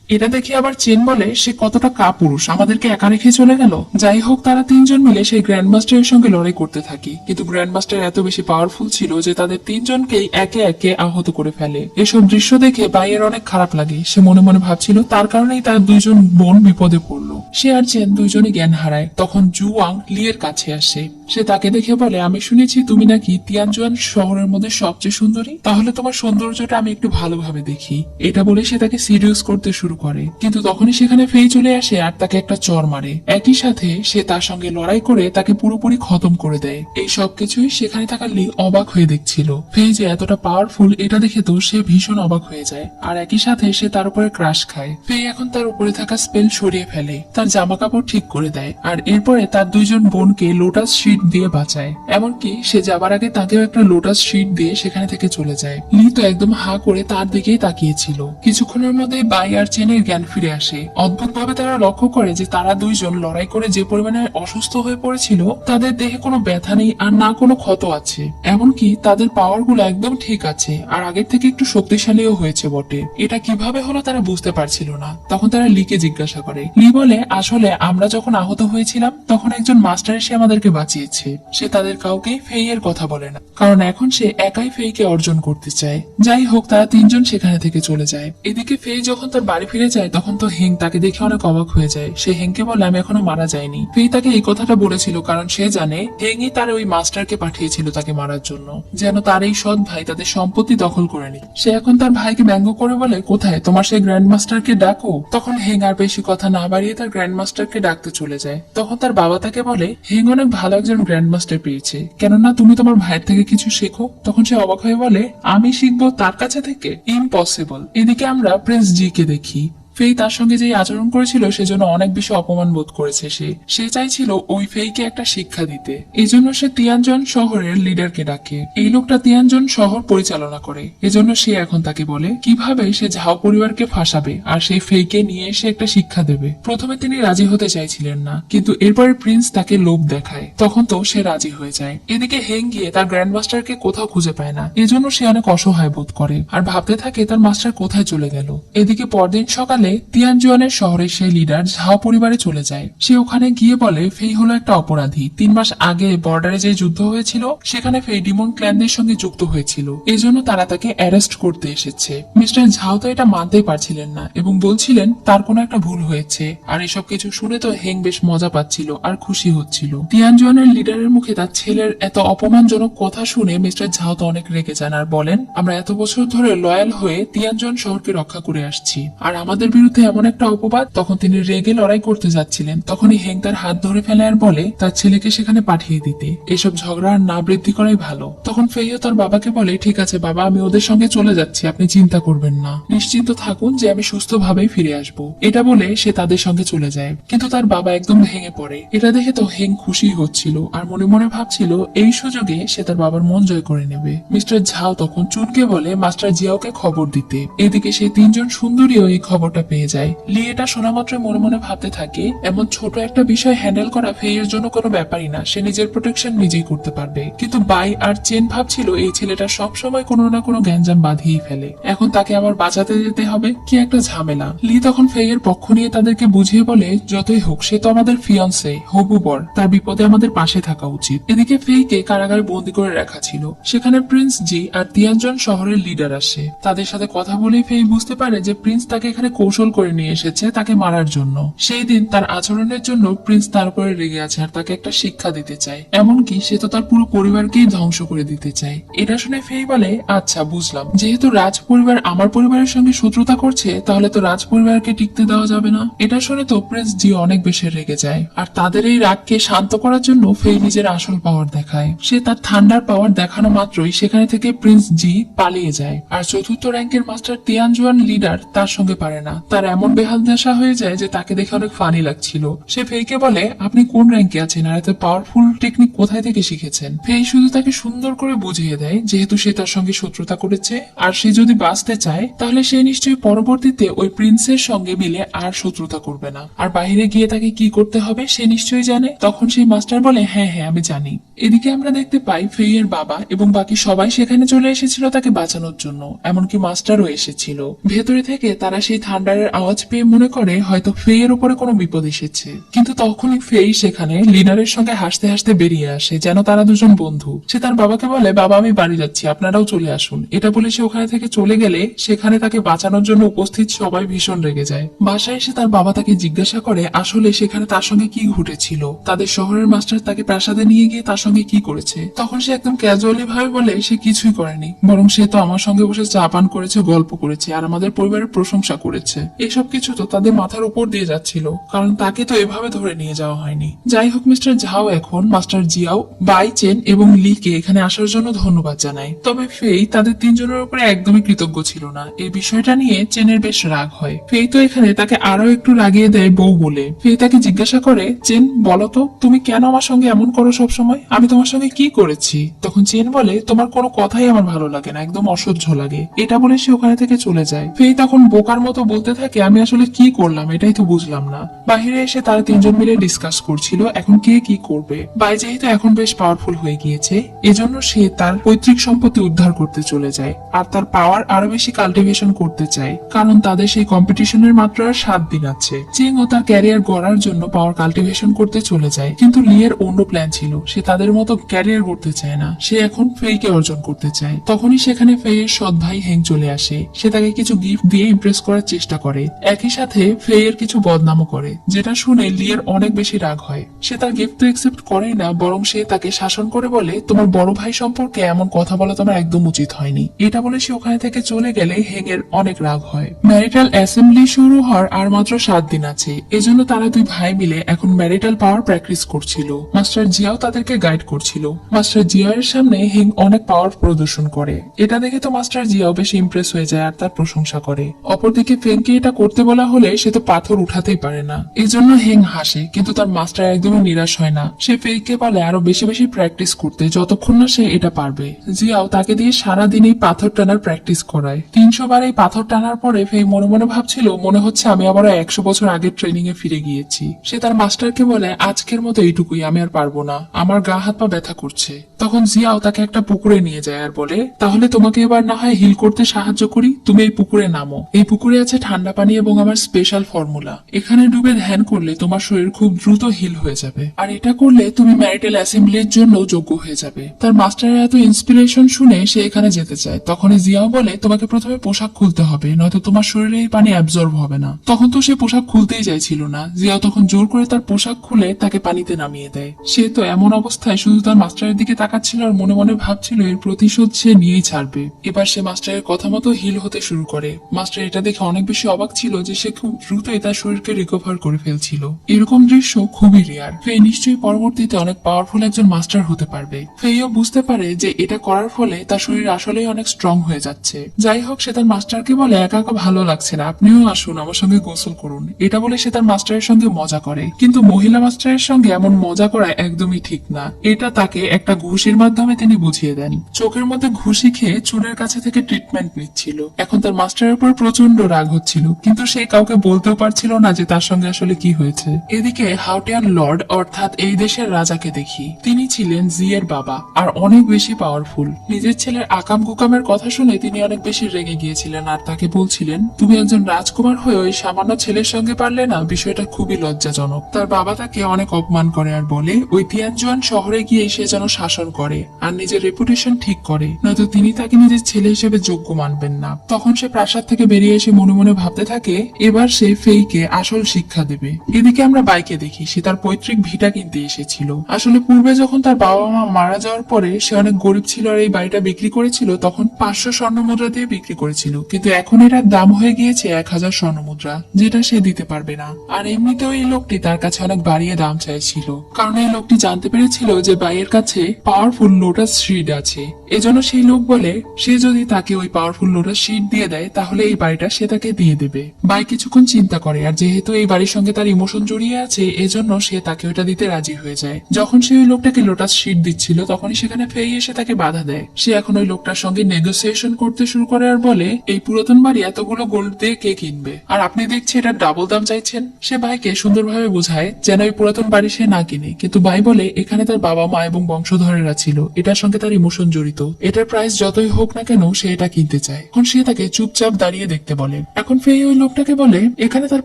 এটা দেখে আবার চেন বলে, সে কতটা কাপুরুষ, আমাদেরকে একা রেখে চলে গেল। যাই হোক, তারা তিনজন মিলে সেই গ্র্যান্ড মাস্টারের সঙ্গে লড়াই করতে থাকে, কিন্তু গ্র্যান্ড মাস্টার এত বেশি পাওয়ারফুল ছিল যে তাদের তিনজনকেই একে একে আহত করে ফেলে। এসব দৃশ্য দেখে বাইয়ের অনেক খারাপ লাগে। সে মনে মনে ভাবছিল তার কারণেই তার দুইজন বোন বিপদে পড়লো। সে আর চেন দুইজনই জ্ঞান হারায়। তখন জুয়াং লিয়ের কাছে আসে। সে তাকে দেখে বলে, আমি শুনেছি তুমি নাকি তিয়ানজুয়ান শহরের মধ্যে সবচেয়ে সুন্দরী, তাহলে তোমার সৌন্দর্যটা আমি একটু ভালোভাবে দেখি। এটা বলে সে তাকে সিরিয়াস করতে শুরু করে, কিন্তু তখনই সেখানে ফেই চলে আসে আর তাকে একটা চর মারে। একই সাথে সে তার সঙ্গে লড়াই করে তাকে পুরোপুরি খতম করে দেয়। এই সবকিছুই সেখানে থাকা লি অবাক হয়ে দেখছিল। ফেই যে এতটা পাওয়ারফুল এটা দেখে তো সে ভীষণ অবাক হয়ে যায়, আর একই সাথে সে তার উপরে ক্রাশ খায়। ফেই এখন তার উপরে থাকা স্পেল সরিয়ে ফেলে, তার জামা কাপড় ঠিক করে দেয়, আর এরপরে তার দুইজন বোনকে লোটাস শিট দিয়ে বাঁচায়। এমনকি সে যাবার আগে তাকেও একটা লোটাস শিট দিয়ে সেখানে থেকে চলে যায়। লি তো একদম হা করে তার দিকেই তাকিয়েছিল। কিছুক্ষণের মধ্যে বাই আর চেনের জ্ঞান ফিরে আসে। অদ্ভুতভাবে তারা লক্ষ্য করে যে তারা দুইজন লড়াই করে যে পরিমাণে অসুস্থ হয়ে পড়েছিল, তাদের দেহে কোনো ব্যথা নেই আর না কোনো ক্ষত আছে। এমনকি তাদের পাওয়ার গুলো একদম ঠিক আছে, আর আগের থেকে একটু শক্তিশালীও হয়েছে বটে। এটা কিভাবে হলো তারা বুঝতে পারছিল না। তখন তারা লিকে জিজ্ঞাসা করে। লি বলে, আসলে আমরা যখন আহত হয়েছিলাম তখন একজন মাস্টার এসে আমাদেরকে বাঁচিয়েছে। সে তাদের কাউকে ফেইয়ের কথা বলে না, কারণ এখন সে একাই ফেইকে অর্জন করতে চায়। যাই হোক, তারা তিনজন সেখানে থেকে চলে যায়। এদিকে ফেই যখন তার বাড়ি ফিরে যায় তখন তো হেং তাকে দেখে অনেক অবাক হয়ে যায়। সে হেংকে বলে, আমি এখনো মারা যাইনি। ফেই তাকে এই কথাটা বলেছিল কারণ সে জানে হেংই তার ওই মাস্টারকে পাঠিয়েছিল তাকে মারার জন্য, যেন তার এই সৎ ভাই তাদের সম্পত্তি দখল করে নি। সে এখন তার ভাইকে ব্যঙ্গ করে বলে, কোথায় তোমার সেই গ্র্যান্ড মাস্টারকে ডাকো। তখন হেং আর বেশি কথা না বাড়িয়ে তার গ্র্যান্ড মাস্টারকে ডাকতে চলে যায়। তখন তার বাবা তাকে বলে, হেং অনেক ভালো একজন গ্র্যান্ড মাস্টার পেয়েছে, কেননা তুমি তোমার ভাইয়ের থেকে কিছু শেখো। তখন সে অবাক হয়ে বলে, আমি শিখবো তার কাছে থেকে? ইম্পসিবল। এদিকে আমরা প্রিন্স জি কে দেখি। ফেই তার সঙ্গে যে আচরণ করেছিল সেজন্য অনেক বেশি অপমান বোধ করেছে। সে চাইছিল ওই ফেইকে একটা শিক্ষা দিতে। এই জন্য সে তিয়ানজন শহরের লিডারকে ডাকে। এই লোকটা তিয়ানজন শহর পরিচালনা করে, এজন্য সে এখন তাকে বলে কিভাবে সে ঝাও পরিবারকে ফাঁসাবে আর সেই ফেইকে নিয়ে এসে একটা শিক্ষা দেবে। প্রথমে তিনি রাজি হতে চাইছিলেন না, কিন্তু এরপরে প্রিন্স তাকে লোভ দেখায়, তখন তো সে রাজি হয়ে যায়। এদিকে হেং গিয়ে তার গ্র্যান্ড মাস্টারকে কোথাও খুঁজে পায় না, এজন্য সে অনেক অসহায় বোধ করে আর ভাবতে থাকে তার মাস্টার কোথায় চলে গেল। এদিকে পরদিন সকালে তিয়ানজুয়ানের শহরের সেই লিডার ঝাও পরিবারে চলে যায়। সে ওখানে গিয়ে বলে ফেই হলো একটা অপরাধী। 3 মাস আগে বর্ডারে যে যুদ্ধ হয়েছিল সেখানে ফেই ডিমন ক্ল্যানদের সঙ্গে যুক্ত হয়েছিল, এজন্য তারা তাকে অ্যারেস্ট করতে এসেছে। মিস্টার ঝাও তো এটা মানতেই পারছিলেন না এবং বলছিলেন তার কোনো একটা ভুল হয়েছে। আর এসব কিছু শুনে তো হেং বেশ মজা পাচ্ছিল আর খুশি হচ্ছিল। তিয়ানজুয়ানের লিডারের মুখে তার ছেলের এত অপমানজনক কথা শুনে মিস্টার ঝাও তো অনেক রেগে যান আর বলেন, আমরা এত বছর ধরে লয়াল হয়ে তিয়ানজুয়ান শহরকে রক্ষা করে আসছি, আর আমাদের বিরুদ্ধে এমন একটা অপবাদ। তখন তিনি রেগে লড়াই করতে যাচ্ছিলেন, তখনই হেং তার হাত ধরে ফেলে আর বলে তার ছেলেকে সেখানে পাঠিয়ে দিতে। এসব ঝগড়া আর না বৃদ্ধি করাই ভালো। তখন ফেইও তার বাবাকে বলে, ঠিক আছে বাবা, আমি ওদের সঙ্গে চলে যাচ্ছি, আপনি চিন্তা করবেন না, নিশ্চিন্ত থাকুন যে আমি সুস্থভাবেই ফিরে আসবো। এটা বলে সে তাদের সঙ্গে চলে যায়। কিন্তু তার বাবা একদম ভেঙে পড়ে। এটা দেখে তো হেং খুশি হচ্ছিল আর মনে মনে ভাবছিল এই সুযোগে সে তার বাবার মন জয় করে নেবে। মিস্টার ঝাও তখন চুনকে বলে মাস্টার জিয়াওকে খবর দিতে। এদিকে সেই তিনজন সুন্দরীও এই খবরটা পেয়ে যায়। লি এটা শোনা মাত্র মনে মনে ভাবতে থাকে, এমন ছোট একটা বিষয় হ্যান্ডেল করা ফেইয়ের জন্য কোনো ব্যাপারই না, সে নিজের প্রোটেকশন নিজেই করতে পারবে। কিন্তু বাই আর চেন ভাবছিল এই ছেলেটা সব সময় কোনো না কোনো গ্যাঞ্জাম বাঁধিয়েই ফেলে, এখন তাকে আবার বাঁচাতে যেতে হবে, কি একটা ঝামেলা। লি তখন ফেইয়ের পক্ষ নিয়ে তাদেরকে বুঝিয়ে বলে, যতই হোক সে তো আমাদের ফিয়ন্সে, হবু বর, তার বিপদে আমাদের পাশে থাকা উচিত। এদিকে ফেইকে কারাগারে বন্দি করে রাখা ছিল। সেখানে প্রিন্স জি আর তিয়ানজন শহরের লিডার আসে। তাদের সাথে কথা বলেই ফেই বুঝতে পারে যে প্রিন্স তাকে এখানে কৌশল করে নিয়ে এসেছে তাকে মারার জন্য। সেই দিন তার আচরণের জন্য প্রিন্স তার উপরে রেগে আছে আর তাকে একটা শিক্ষা দিতে চায়। এমনকি সে তো তার পুরো পরিবারকেই ধ্বংস করে দিতে চায়। এটা শুনে ফেই বলে, আচ্ছা বুঝলাম, যেহেতু রাজ পরিবার আমার পরিবারের সঙ্গে শত্রুতা করছে, তাহলে তো রাজ পরিবারকে টিকতে দেওয়া যাবে না। এটা শুনে তো প্রিন্স জি অনেক বেশি রেগে যায়। আর তাদের এই রাগকে শান্ত করার জন্য ফেই নিজের আসল পাওয়ার দেখায়। সে তার ঠান্ডার পাওয়ার দেখানো মাত্রই সেখানে থেকে প্রিন্স জি পালিয়ে যায়। আর চতুর্থ র্যাঙ্কের মাস্টার তিয়ানজুয়ান লিডার তার সঙ্গে পারে না। তার এমন বেহাল দশা হয়ে যায় যে তাকে দেখে অনেক ফানি লাগছিল। সে ফেইকে বলে, আপনি কোন র্যাঙ্কে আছেন আর এত পাওয়ারফুল টেকনিক কোথায় থেকে শিখেছেন? ফেই শুধু তাকে সুন্দর করে বুঝিয়ে দেয় যেহেতু সে তার সঙ্গে শত্রুতা করেছে আর সে যদি বাঁচতে চায় তাহলে সে নিশ্চয়ই পরবর্তীতে ওই প্রিন্সের সঙ্গে মিলে আর শত্রুতা করবে না। আর বাইরে গিয়ে তাকে কি করতে হবে সে নিশ্চয়ই জানে। তখন সেই মাস্টার বলে, হ্যাঁ হ্যাঁ আমি জানি। এদিকে আমরা দেখতে পাই ফেইয়ের বাবা এবং বাকি সবাই সেখানে চলে এসেছিল তাকে বাঁচানোর জন্য, এমনকি মাস্টারও এসেছিল। ভেতরে থেকে তারা সেই থান্ডারের আওয়াজ পেয়ে মনে করে হয়তো ফেইয়ের উপরে কোনো বিপদ এসেছে। কিন্তু তখনই ফেই সেখানে লিডারের সঙ্গে হাসতে হাসতে বেরিয়ে আসে, যেন তারা দুজন বন্ধু। সে তার বাবাকে বলে, বাবা আমি বাড়ি যাচ্ছি, আপনারাও চলে আসুন। এটা বলে সে ওখানে থেকে চলে গেলে সেখানে তাকে বাঁচানোর জন্য উপস্থিত সবাই ভীষণ রেগে যায়। বাসায় এসে তার বাবা তাকে জিজ্ঞাসা করে আসলে সেখানে তার সঙ্গে কি ঘটেছিল, তাদের শহরের মাস্টার তাকে প্রাসাদে নিয়ে গিয়ে তার সঙ্গে কি করেছে। তখন সে একদম ক্যাজুয়ালি ভাবে বলে সে কিছুই করেনি, বরং সে তো আমার সঙ্গে বসে চা পান করেছে, গল্প করেছে আর আমাদের পরিবারের প্রশংসা করেছে। এসব কিছু তো তাদের মাথার উপর দিয়ে যাচ্ছিল, কারণ তাকে তো এভাবে ধরে নিয়ে যাওয়া হয়নি। যাই হোক, মিস্টার ঝাও এখন মাস্টার জিয়াও, বাই চেন এবং লিকে এখানে আসার জন্য ধন্যবাদ জানায়। তবে ফেই তাদের তিনজনের উপরে একদমই কৃতজ্ঞ ছিল না। এই বিষয়টা নিয়ে চেনের বেশ রাগ হয়। ফেই তো এখানে তাকে আরো একটু রাগিয়ে দেয় বউ বলে। ফেই তাকে জিজ্ঞাসা করে, চেন বলতো তুমি কেন আমার সঙ্গে এমন করো সব সময়, আমি তোমার সঙ্গে কি করেছি? তখন চেন বলে, তোমার কোনো কথাই আমার ভালো লাগে না, একদম অসহ্য লাগে। এটা বলে সে ওখানে থেকে চলে যায়। ফেই তখন বোকার মতো বলতে থাকে, আমি আসলে কি করলাম এটাই তো বুঝলাম না। বাহিরে এসে তারা তিনজন মিলে ডিসকাস করছিল এখন কে কি করবে। বাই যেহেতু এখন বেশ পাওয়ারফুল হয়ে গিয়েছে, এজন্য সে তার পৈতৃক সম্পত্তি উদ্ধার করতে চলে যায় আর তার পাওয়ার আরো বেশি কাল্টিভেশন করতে চায়, কারণ তাদের সেই কম্পিটিশনের মাত্র আর 7 দিন আছে। চিং ও তার ক্যারিয়ার গড়ার জন্য পাওয়ার কাল্টিভেশন করতে চলে যায়, কিন্তু লিয়ের অন্য প্ল্যান ছিল। সে তাদের মতো ক্যারিয়ার করতে চায় না, সে এখন ফেইকে অর্জন করতে চায়। তখনই সেখানে ফেইয়ের সৎ ভাই হেং চলে আসে। সে তাকে কিছু গিফট দিয়ে ইমপ্রেস করার চেষ্টা করে, একই সাথে ফেইয়ের কিছু বদনামও করে, যেটা শুনে লিয়ের অনেক বেশি রাগ হয়। সে তার গিফট তো একসেপ্ট করেই না, বরং সে তাকে শাসন করে বলে, তোমার বড় ভাই সম্পর্কে এমন কথা বলা তোমার একদম উচিত হয়নি। এটা বলে সে ওখানে থেকে চলে গেলে হেং এর অনেক রাগ হয়। ম্যারিটাল অ্যাসেম্বলি শুরু হওয়ার আর মাত্র 7 দিন আছে, এজন্য তারা দুই ভাই মিলে এখন ম্যারিটাল পাওয়ার প্র্যাকটিস করছিল। মাস্টার জিয়াও তাদেরকে গাইড করছিল। মাস্টার জিয়াওয়ের সামনে হেং অনেক পাওয়ার প্রদর্শন করে। এটা দেখে তো মাস্টার জিয়াও বেশ ইমপ্রেস হয়ে যায় আর তার প্রশংসা করে। অপরদিকে ফেংকে এটা করতে বলা হলে সে তো পাথর উঠাতেই পারে না, এজন্য হেং হাসে। কিন্তু তার মাস্টার একদমই নিরাশ হয় না। সে ফেংকে বলে আরো বেশি বেশি প্র্যাকটিস করতে, যতক্ষণ না সে এটা পারবে। জিয়াও তাকে দিয়ে সারাদিন এই পাথর টানার প্র্যাকটিস করায়। 300 বার এই পাথর টানার পরে ফেই মনে মনে ভাবছিল, মনে হচ্ছে আমি আবারও 100 বছর আগের ট্রেনিং এ ফিরে গিয়েছি। সে তার মাস্টারকে বলে, আজকের মতো এইটুকুই, আমি আর পারবো না, আমার গা হাত পা ব্যথা করছে। তখন জিয়াও তাকে একটা পুকুরে নিয়ে যায় আর বলে, তাহলে তোমাকে এবার না হয় হিল করতে সাহায্য করি, তুমি এই পুকুরে নামো। এই পুকুরে আছে ঠান্ডা পানি এবং আমার স্পেশাল ফর্মুলা, এখানে ডুবে ধ্যান করলে তোমার শরীর খুব দ্রুত হিল হয়ে যাবে, আর এটা করলে তুমি ম্যারিটাল অ্যাসেম্বলির জন্য যোগ্য হয়ে যাবে। তার মাস্টারের এত ইন্সপিরেশন শুনে সে এখানে যেতে চায়। তখনই জিয়াও বলে, তোমাকে প্রথমে পোশাক খুলতে হবে, নয়তো তোমার শরীরে এই পানি অ্যাবজর্ব হবে না। তখন তো সে পোশাক খুলতেই চাইছিল না। জিয়াও তখন জোর করে তার পোশাক খুলে তাকে পানিতে নামিয়ে দেয়। সে তো এমন অবস্থায় অবস্থায় শুধু তার মাস্টারের দিকে তাকাচ্ছিল আর মনে মনে ভাবছিল এর প্রতিশোধ সে নিয়েই ছাড়বে। এবার সে মাস্টারের কথা মতো হিল হতে শুরু করে। মাস্টার এটা দেখে অনেক বেশি অবাক ছিল যে সে খুব দ্রুতই তার শরীরকে রিকভার করে ফেলছিল। এরকম দৃশ্য খুবই রেয়ার। ফেই নিশ্চয়ই পরবর্তীতে অনেক পাওয়ারফুল একজন মাস্টার হতে পারবে। ফেইও বুঝতে পারে যে এটা করার ফলে তার শরীর আসলেই অনেক স্ট্রং হয়ে যাচ্ছে। যাই হোক, সে তার মাস্টারকে বলে একা একা ভালো লাগছে না, আপনিও আসুন আমার সঙ্গে গোসল করুন। এটা বলে সে তার মাস্টারের সঙ্গে মজা করে, কিন্তু মহিলা মাস্টারের সঙ্গে এমন মজা করা একদমই ঠিক না। এটা তাকে একটা ঘুষির মাধ্যমে তিনি বুঝিয়ে দেন। চোখের মধ্যে ঘুষি খেয়ে চুলের কাছে থেকে ট্রিটমেন্ট নিচ্ছিল। এখন তার মাস্টারের উপর প্রচন্ড রাগ হচ্ছিল, কিন্তু সে কাউকে বলতেও পারছিল না যে তার সঙ্গে আসলে কি হয়েছে। এদিকে হাউটিয়ান লর্ড অর্থাৎ এই দেশের রাজাকে দেখি। তিনি ছিলেন জিয়ের বাবা আর অনেক বেশি পাওয়ারফুল। নিজের ছেলের আকাম কুকামের কথা শুনে তিনি অনেক বেশি রেগে গিয়েছিলেন আর তাকে বলছিলেন, তুমি একজন রাজকুমার হয়ে ওই সামান্য ছেলের সঙ্গে পারলে না, বিষয়টা খুবই লজ্জাজনক। তার বাবা তাকে অনেক অপমান করে আর বলে ওই তিয়ানজুয়ান শহরে গিয়ে সে যেন শাসন করে আর নিজের রেপুটেশন ঠিক করে, নয়তো তিনি তাকে নিজের ছেলে হিসেবে যোগ্য মানবেন না। তখন সে প্রাসাদ থেকে বেরিয়ে এসে মনে মনে ভাবতে থাকে এবার সে ফেইকে আসল শিক্ষা দেবে। এদিকে আমরা বাইকে দেখি সে তার পৈতৃক ভিটা কিনতে এসেছিল। আসলে পূর্বে যখন তার বাবা মা মারা যাওয়ার পরে সে অনেক গরিব ছিল আর এই বাড়িটা বিক্রি করেছিল, তখন 500 স্বর্ণ মুদ্রা দিয়ে বিক্রি করেছিল, কিন্তু এখন এটার দাম হয়ে গিয়েছে 1000 স্বর্ণ মুদ্রা, যেটা সে দিতে পারবে না। আর এমনিতেও এই লোকটি তার কাছে অনেক বাড়িয়ে দাম চাইছিল, কারণ এই লোকটি জানতে পেরেছিল যে বাইয়ের কাছে পাওয়ারফুল লোটাস শিড আছে। এজন্য সেই লোক বলে সে যদি তাকে ওই পাওয়ারফুল লোটাস শিড দিয়ে দেয় তাহলে এই বাড়িটা সে তাকে দিয়ে দেবে। বাই কিছুক্ষণ চিন্তা করে, আর যেহেতু এই বাড়ির সঙ্গে তার ইমোশন জড়িয়ে আছে এজন্য সে তাকে ওটা দিতে রাজি হয়ে যায়। যখন সে ওই লোকটাকে লোটাস শিট দিচ্ছিল তখনই সেখানে ফেই এসে তাকে বাধা দেয়। সে এখন ওই লোকটার সঙ্গে নেগোসিয়েশন করতে শুরু করে আর বলে এই পুরাতন বাড়ি এতগুলো গোল্ড দিয়ে কে কিনবে, আর আপনি দেখছি এটা ডাবল দাম চাইছেন। সে ভাইকে সুন্দরভাবে বোঝায় যেন ওই পুরাতন বাড়ি সে না কিনে, কিন্তু ভাই বলে এখানে তার বাবা মা এবং বংশধরেরা ছিল, এটার সঙ্গে তার ইমোশন জড়িত, এটার প্রাইস যতই হোক না কেন সে এটা কিনতে চায়। এখন সে তাকে চুপচাপ দাঁড়িয়ে দেখতে বলে। এখন ফেই ওই লোকটাকে বলে এখানে তার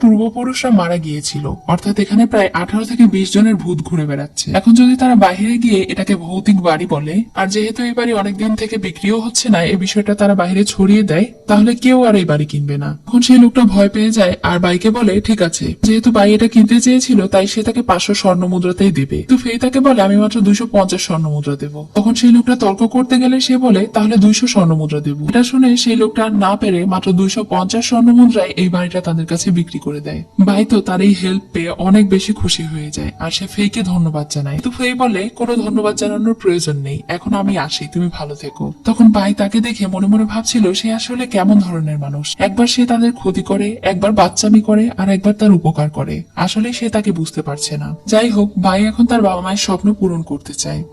পূর্বপুরুষরা মারা গিয়েছিল, অর্থাৎ এখানে প্রায় 18 থেকে 20 জনের ভূত ঘুরে বেড়াচ্ছে। এখন যদি তারা বাইরে গিয়ে এটাকে ভৌতিক বাড়ি বলে, আর যেহেতু এই বাড়ি অনেকদিন থেকে বিক্রিও হচ্ছে না, এই বিষয়টা তারা বাইরে ছড়িয়ে দেয়, তাহলে কেউ আর এই বাড়ি কিনবে না। এখন সেই লোকটা ভয় পেয়ে যায় আর বাইকে বলে ঠিক আছে, যেহেতু বাই এটা কিনতে চেয়েছিল তাই সে তাকে 500 স্বর্ণ মুদ্রাতেই দেবে। তো ফেই তাকে বলে আমি মাত্র 250 স্বর্ণ মুদ্রা দেবো। তখন সেই লোকটা তর্ক করতে গেলে সে বলে তাহলে 200 স্বর্ণ মুদ্রা দেবো। এটা শুনে সেই লোকটা না পেরে মাত্র 250 স্বর্ণ মুদ্রায় এই বাড়িটা তাদের কাছে বিক্রি করে দেয়। ভাই তো তার এই হেল্প পেয়ে অনেক বেশি খুশি হয়ে যায় আর সে ফেইকে ধন্যবাদ জানায়। তো ফেই বলে কোনো ধন্যবাদ জানানোর প্রয়োজন নেই, এখন আমি আসি, তুমি ভালো থেকো। তখন ভাই তাকে দেখে মনে মনে ভাবছিল সে আসলে কেমন ধরনের মানুষ। একবার সে তাদের ক্ষতি করে, একবার বাচ্চামি করে, আর একবার তার উপকার করে। আসলে সে তাকে বুঝতে পারছে না। যাই হোক, ভাই এখন তার বাবা মায়ের স্বপ্ন পূরণ করতে চায়।